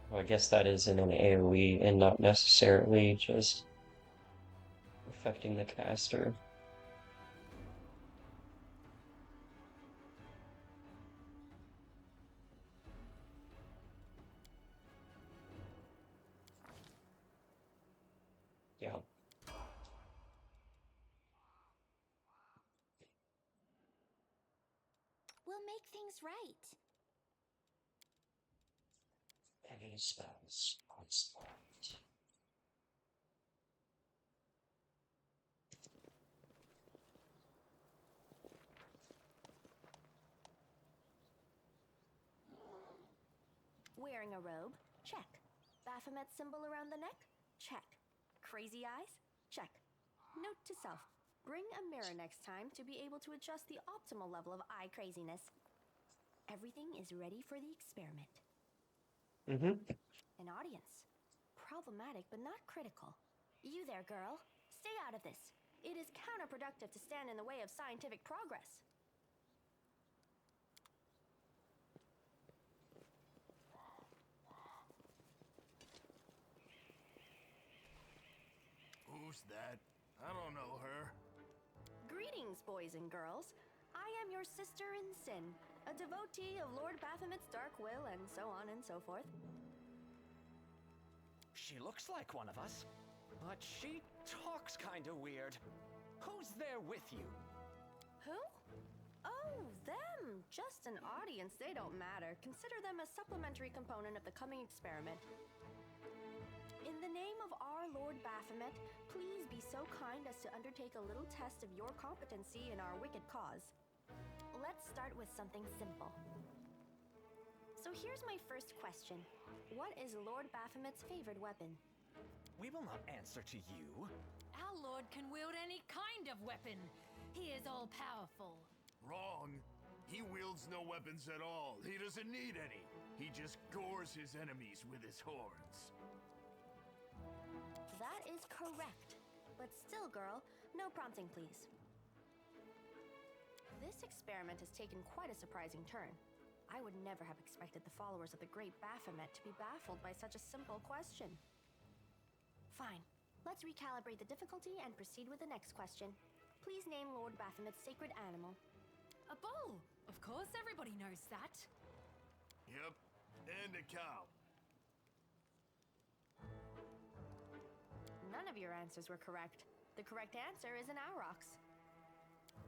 Well, I guess that is in an AoE and not necessarily just affecting the caster. Yeah. We'll make things right. Any spells on slot. Wearing a robe? Check. Baphomet symbol around the neck? Check. Crazy eyes? Check. Note to self. Bring a mirror next time to be able to adjust the optimal level of eye craziness. Everything is ready for the experiment. Mm-hmm. An audience. Problematic, but not critical. You there, girl. Stay out of this. It is counterproductive to stand in the way of scientific progress. Who's that? I don't know her. Greetings, boys and girls. I am your sister in sin, a devotee of Lord Baphomet's dark will, and so on and so forth. She looks like one of us, but she talks kinda weird. Who's there with you? Who? Oh, them! Just an audience, they don't matter. Consider them a supplementary component of the coming experiment. In the name of our Lord Baphomet, please be so kind as to undertake a little test of your competency in our wicked cause. Let's start with something simple. So here's my first question. What is Lord Baphomet's favorite weapon? We will not answer to you. Our lord can wield any kind of weapon. He is all-powerful. Wrong. He wields no weapons at all. He doesn't need any. He just gores his enemies with his horns. That is correct. But still, girl, no prompting, please. This experiment has taken quite a surprising turn. I would never have expected the followers of the great Baphomet to be baffled by such a simple question. Fine. Let's recalibrate the difficulty and proceed with the next question. Please name Lord Baphomet's sacred animal. A bull! Of course, everybody knows that. Yep, and a cow. None of your answers were correct. The correct answer is an aurochs.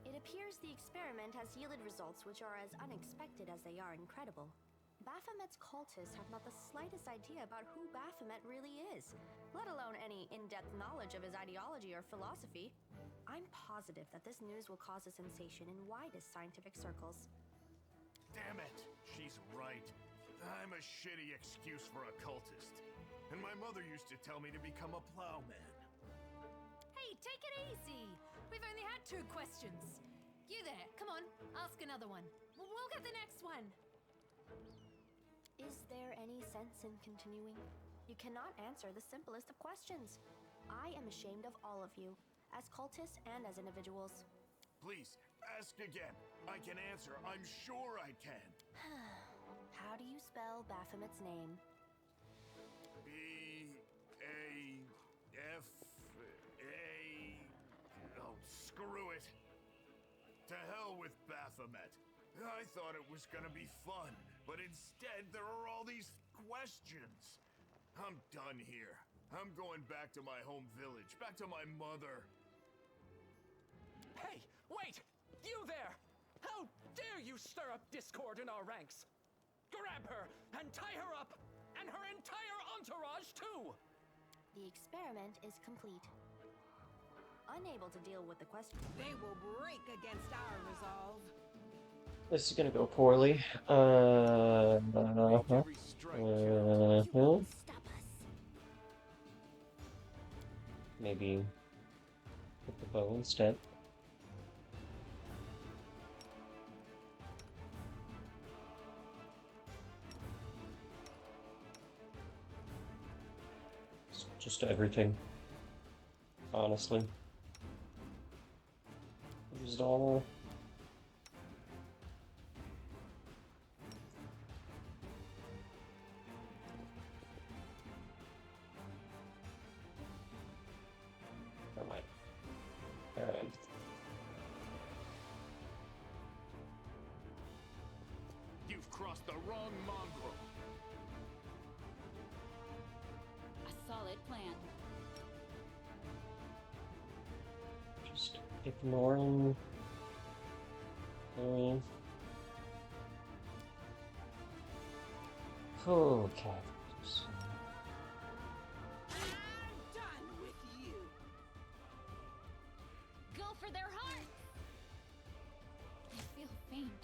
It appears the experiment has yielded results which are as unexpected as they are incredible. Baphomet's cultists have not the slightest idea about who Baphomet really is, let alone any in-depth knowledge of his ideology or philosophy. I'm positive that this news will cause a sensation in widest scientific circles. Damn it! She's right. I'm a shitty excuse for a cultist. And my mother used to tell me to become a plowman. Hey, take it easy. We've only had 2 questions. You there, come on, ask another one. We'll get the next one. Is there any sense in continuing? You cannot answer the simplest of questions. I am ashamed of all of you, as cultists and as individuals. Please, ask again. I can answer. I'm sure I can. How do you spell Baphomet's name? B-A-F-A... Oh, screw it. To hell with Baphomet. I thought it was gonna be fun, but instead there are all these questions. I'm done here. I'm going back to my home village, back to my mother. Hey, wait! You there! How dare you stir up discord in our ranks? Grab her and tie her up! And her entire entourage, too! The experiment is complete. Unable to deal with the question. They will break against our resolve. This is gonna go poorly. Every strike counts. Stop us. Maybe with the bow instead. Just everything. Honestly. Used all. Never mind. Alright. You've crossed the wrong mongrel. A solid plan. Just ignoring. Okay. I'm done with you. Go for their hearts! I feel faint.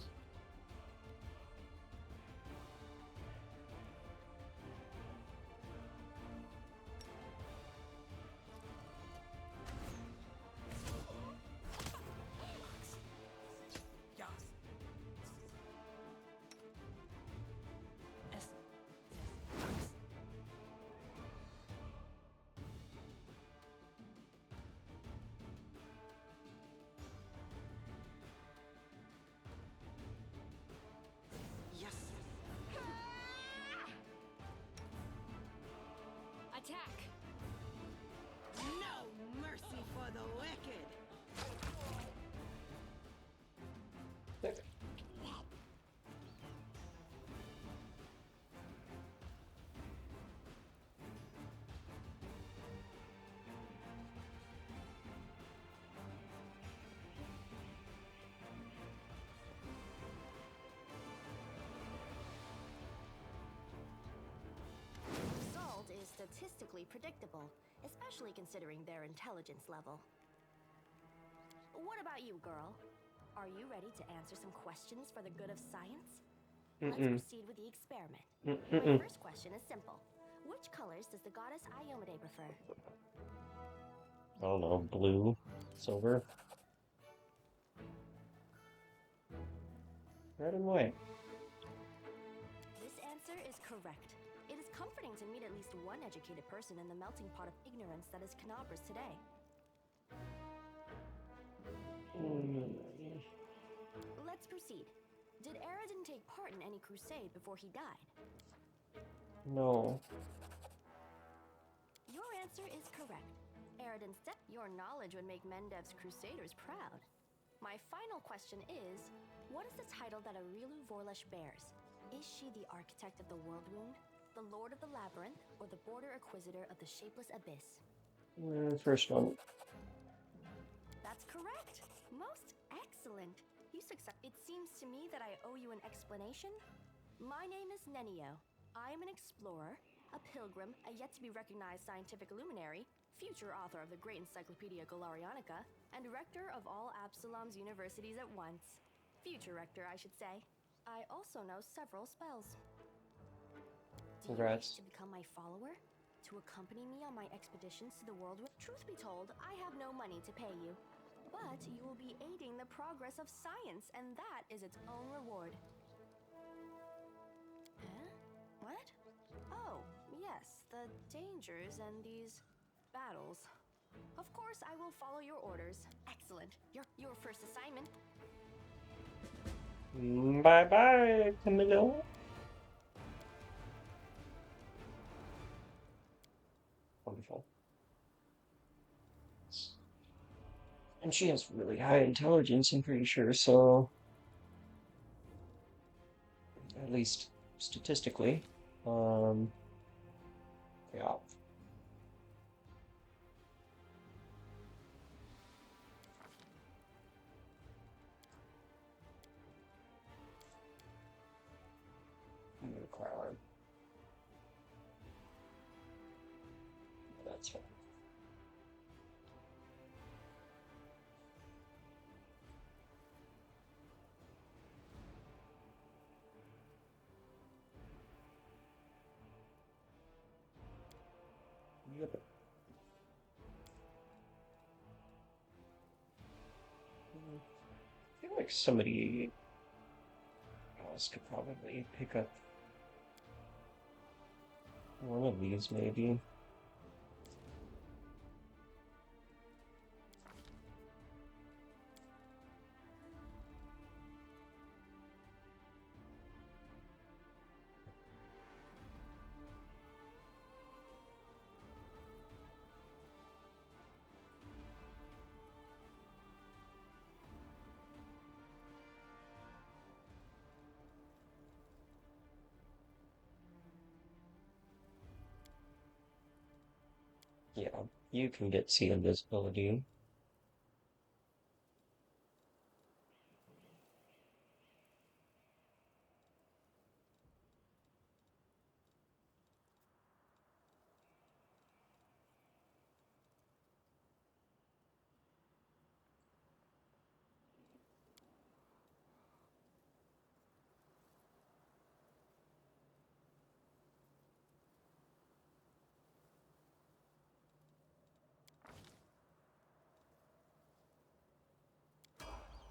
statistically predictable, especially considering their intelligence level. What about you, girl? Are you ready to answer some questions for the good of science? Let's proceed with the experiment. My first question is simple. Which colors does the goddess Iomade prefer? I don't know, blue, silver, red and white. This answer is correct. It is comforting to meet at least one educated person in the melting pot of ignorance that is Knobras today. Let's proceed. Did Aradin take part in any crusade before he died? No. Your answer is correct. Aradin's your knowledge would make Mendev's crusaders proud. My final question is, what is the title that Arilu Vorlesh bears? Is she the architect of the World Wound, the Lord of the Labyrinth, or the Border Acquisitor of the Shapeless Abyss? First one. That's correct. Most excellent. You succeed. It seems to me that I owe you an explanation. My name is Nenio. I am an explorer, a pilgrim, a yet-to-be-recognized scientific luminary, future author of the great Encyclopedia Galarianica, and rector of all Absalom's universities at once. Future rector, I should say. I also know several spells. Do you wish Congrats. to become my follower? To accompany me on my expeditions to the world? Truth be told, I have no money to pay you. But you will be aiding the progress of science, and that is its own reward. Huh? What? Oh, yes, the dangers and these battles. Of course, I will follow your orders. Excellent. Your first assignment. Bye-bye, Camilo. Wonderful. And she has really high intelligence, I'm pretty sure, so at least statistically. Yeah. I'm gonna cry on. That's fine. Yep. I feel like somebody else could probably pick up one of these, maybe. Yeah, you can get see invisibility.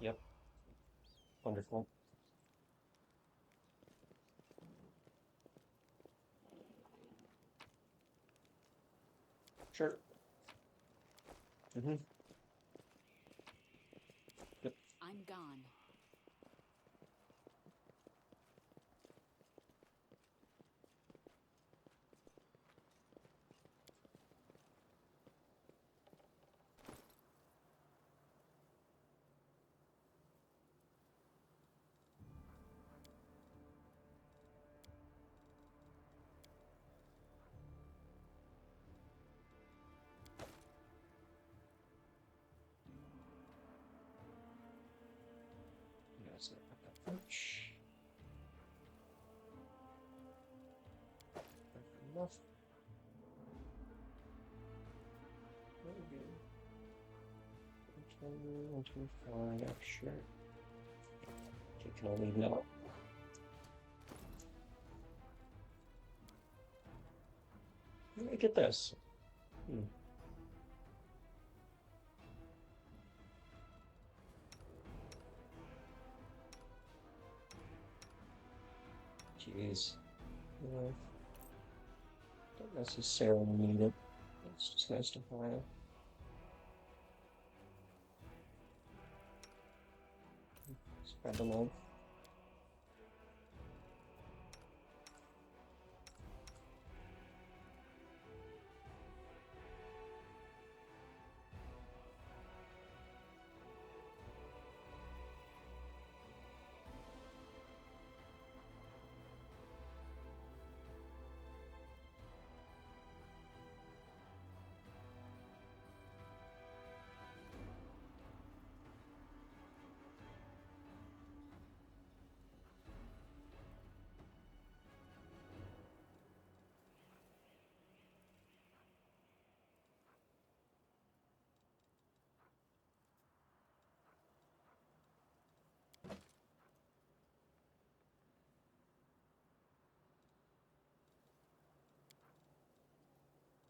Yep, wonderful. Sure. Mm-hmm. Yep. I'm gone. That's not that much. Enough. 1, 2, 5, sure. You can only know. Let me get this. Jeez. Don't necessarily need it. It's just nice to have. Spread the love.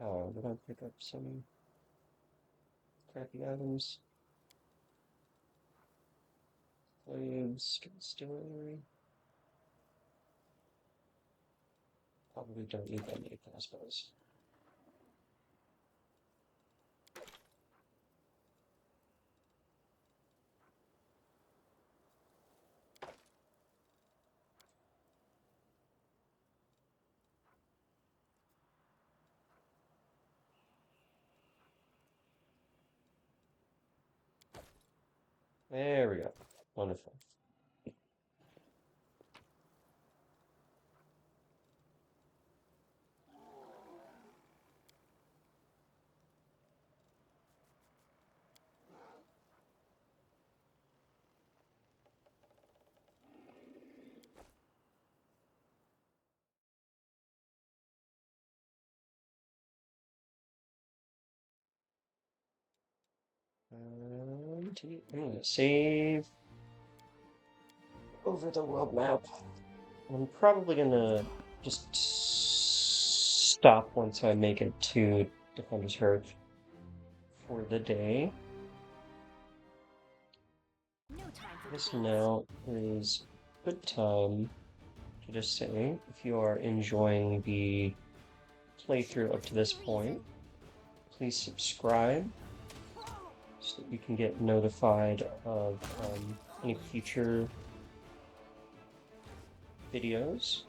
Oh, did I pick up some crappy items? Slaves, distillery. Probably don't need that many crossbows. There we go. Wonderful. I'm gonna save over the world map. I'm probably gonna just stop once I make it to Defender's Hearth for the day. No time for This debates. now is a good time to just say if you are enjoying the playthrough up to this point, please subscribe so that you can get notified of any future videos.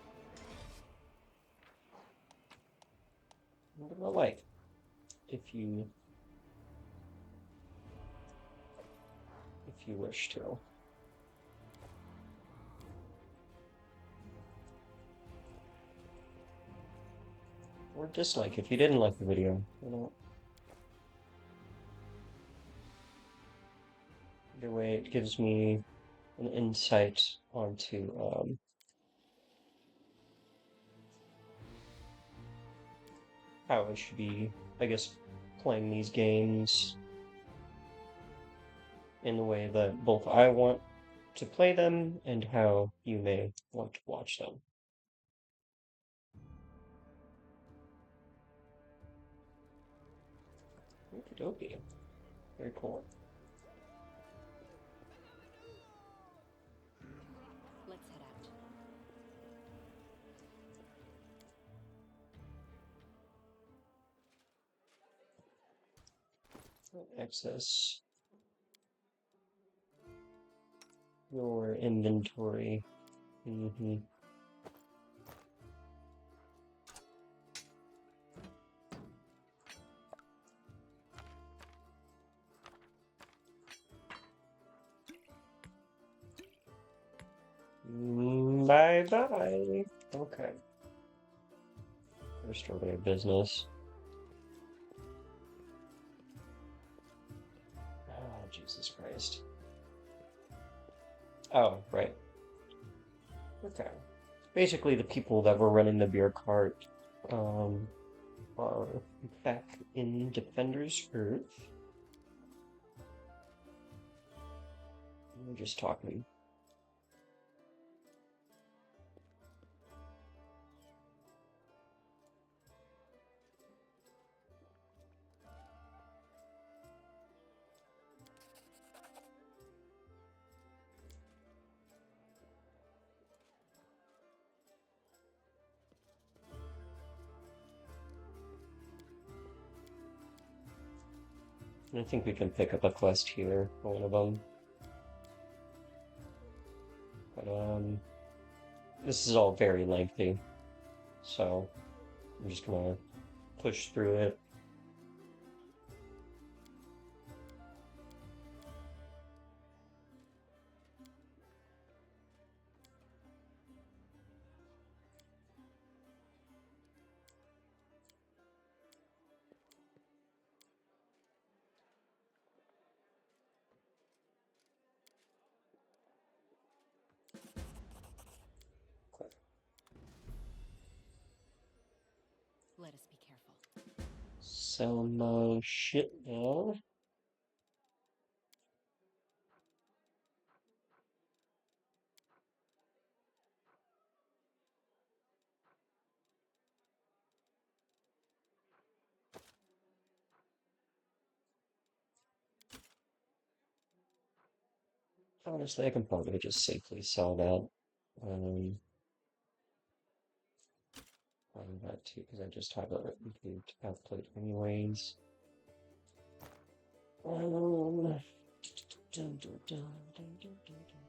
And give it a like if you wish to. Or dislike if you didn't like the video. You know. Either way, it gives me an insight onto how I should be, I guess, playing these games in the way that both I want to play them and how you may want to watch them. Okie dokie. Very cool. Let's head out. Access your inventory. Bye bye. Okay. First order of business. Oh, Jesus Christ. Oh, right. Okay. Basically, the people that were running the beer cart are back in Defender's Earth. We're just talking. I think we can pick up a quest here for one of them. But, this is all very lengthy, so I'm just gonna push through it. Let us be careful. Some shit now. Honestly, I can probably just safely sell that. That too, because I just have a improved output anyways. Dun, dun, dun, dun, dun, dun, dun, dun.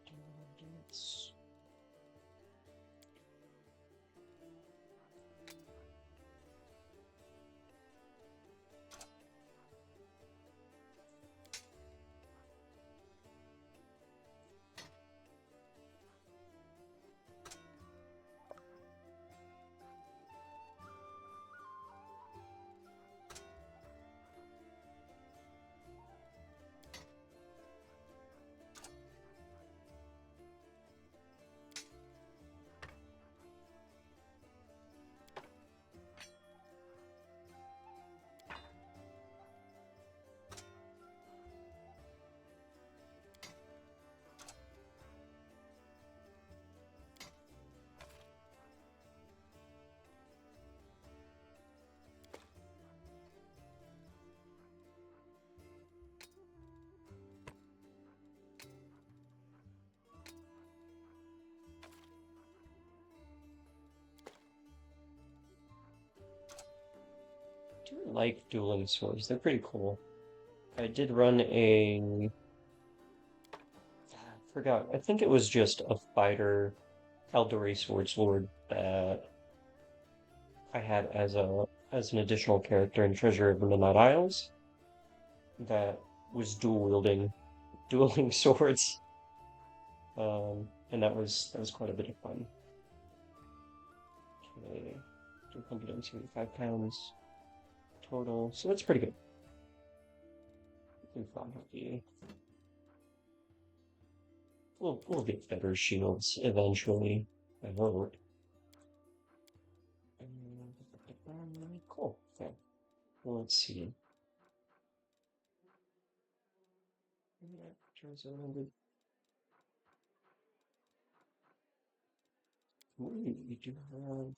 I do like dueling swords, they're pretty cool. I did run a... I forgot, I think it was just a fighter Eldari Swords Lord that I had as an additional character in Treasure of the Midnight Isles that was dueling swords. And that was quite a bit of fun. Okay, 275 pounds total, so that's pretty good. I think I'm happy. We'll get better shields eventually, I hope. Cool. Okay. Well, let's see. We do have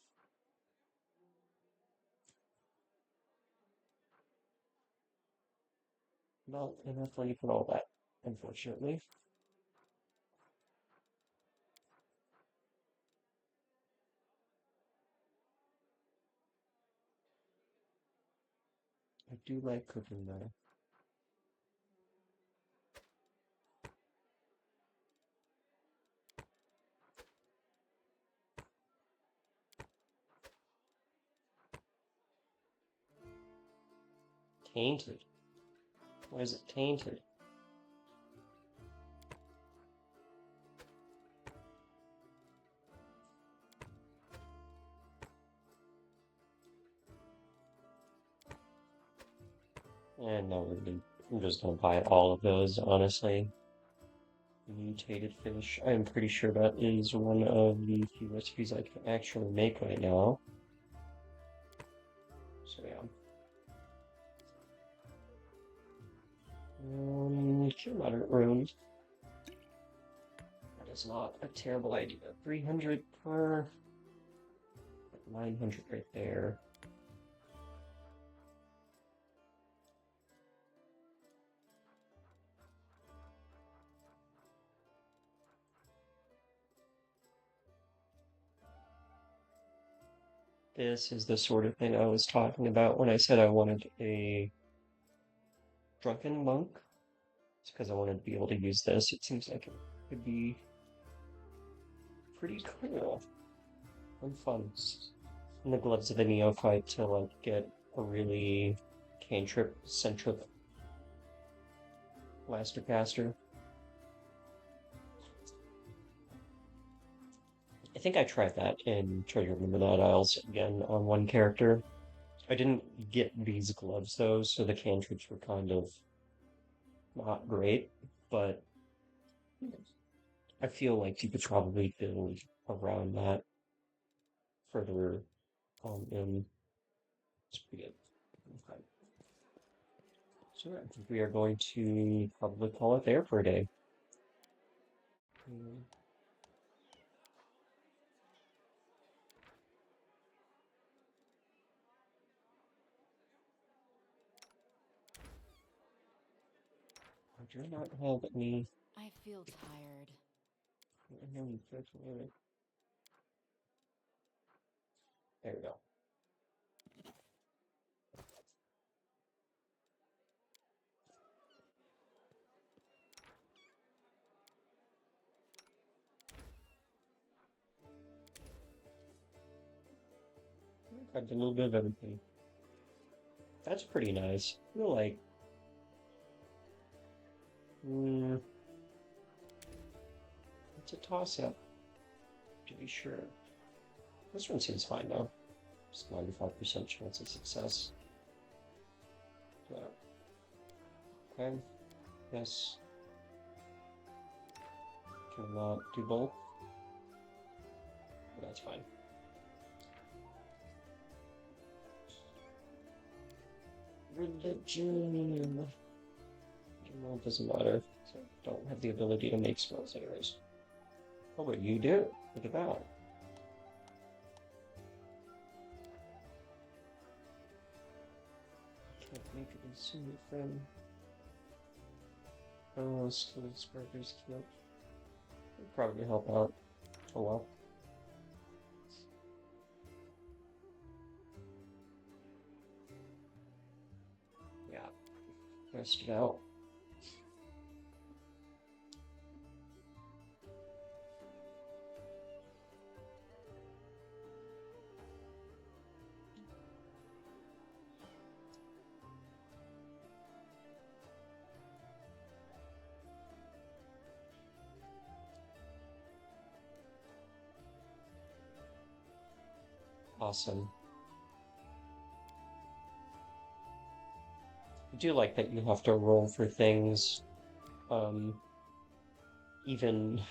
not enough money for all that, unfortunately. I do like cooking though. Tainted. Why is it tainted? And no, I'm just gonna buy all of those, honestly. Mutated fish. I'm pretty sure that is one of the few recipes I can actually make right now. So yeah. Cure moderate runes. is not a terrible idea. 300 per 900 right there. This is the sort of thing I was talking about when I said I wanted a drunken monk. It's because I wanted to be able to use this. It seems like it could be pretty cool and fun. And the gloves of the neophyte to like get a really cantrip-centric blaster caster. I think I tried that in Treasure of the Midnight Isles again on one character. I didn't get these gloves though, so the cantrips were kind of not great, but I feel like you could probably build around that further in. It's pretty good. Okay. So I think we are going to probably call it there for a day. I do not have any. I feel tired. There we go. I did a little bit of everything. That's pretty nice. I feel like it's a toss-up, to be sure. This one seems fine though. Just 95% chance of success. Yeah. Okay. Yes. Cannot do both. But that's fine. Religion. Well, it doesn't matter. So I don't have the ability to make spells anyways. Oh, but you do. Look at that. Can't make it consume from. Oh, Skald Sparkers can't. Would probably help out. Oh well. Yeah. Rest it out. Awesome. I do like that you have to roll for things, even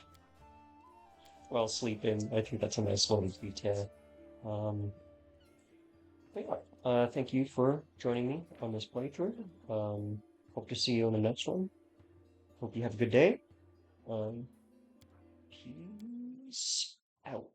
while sleeping. I think that's a nice little detail. But yeah, thank you for joining me on this playthrough. Hope to see you on the next one. Hope you have a good day. Peace out.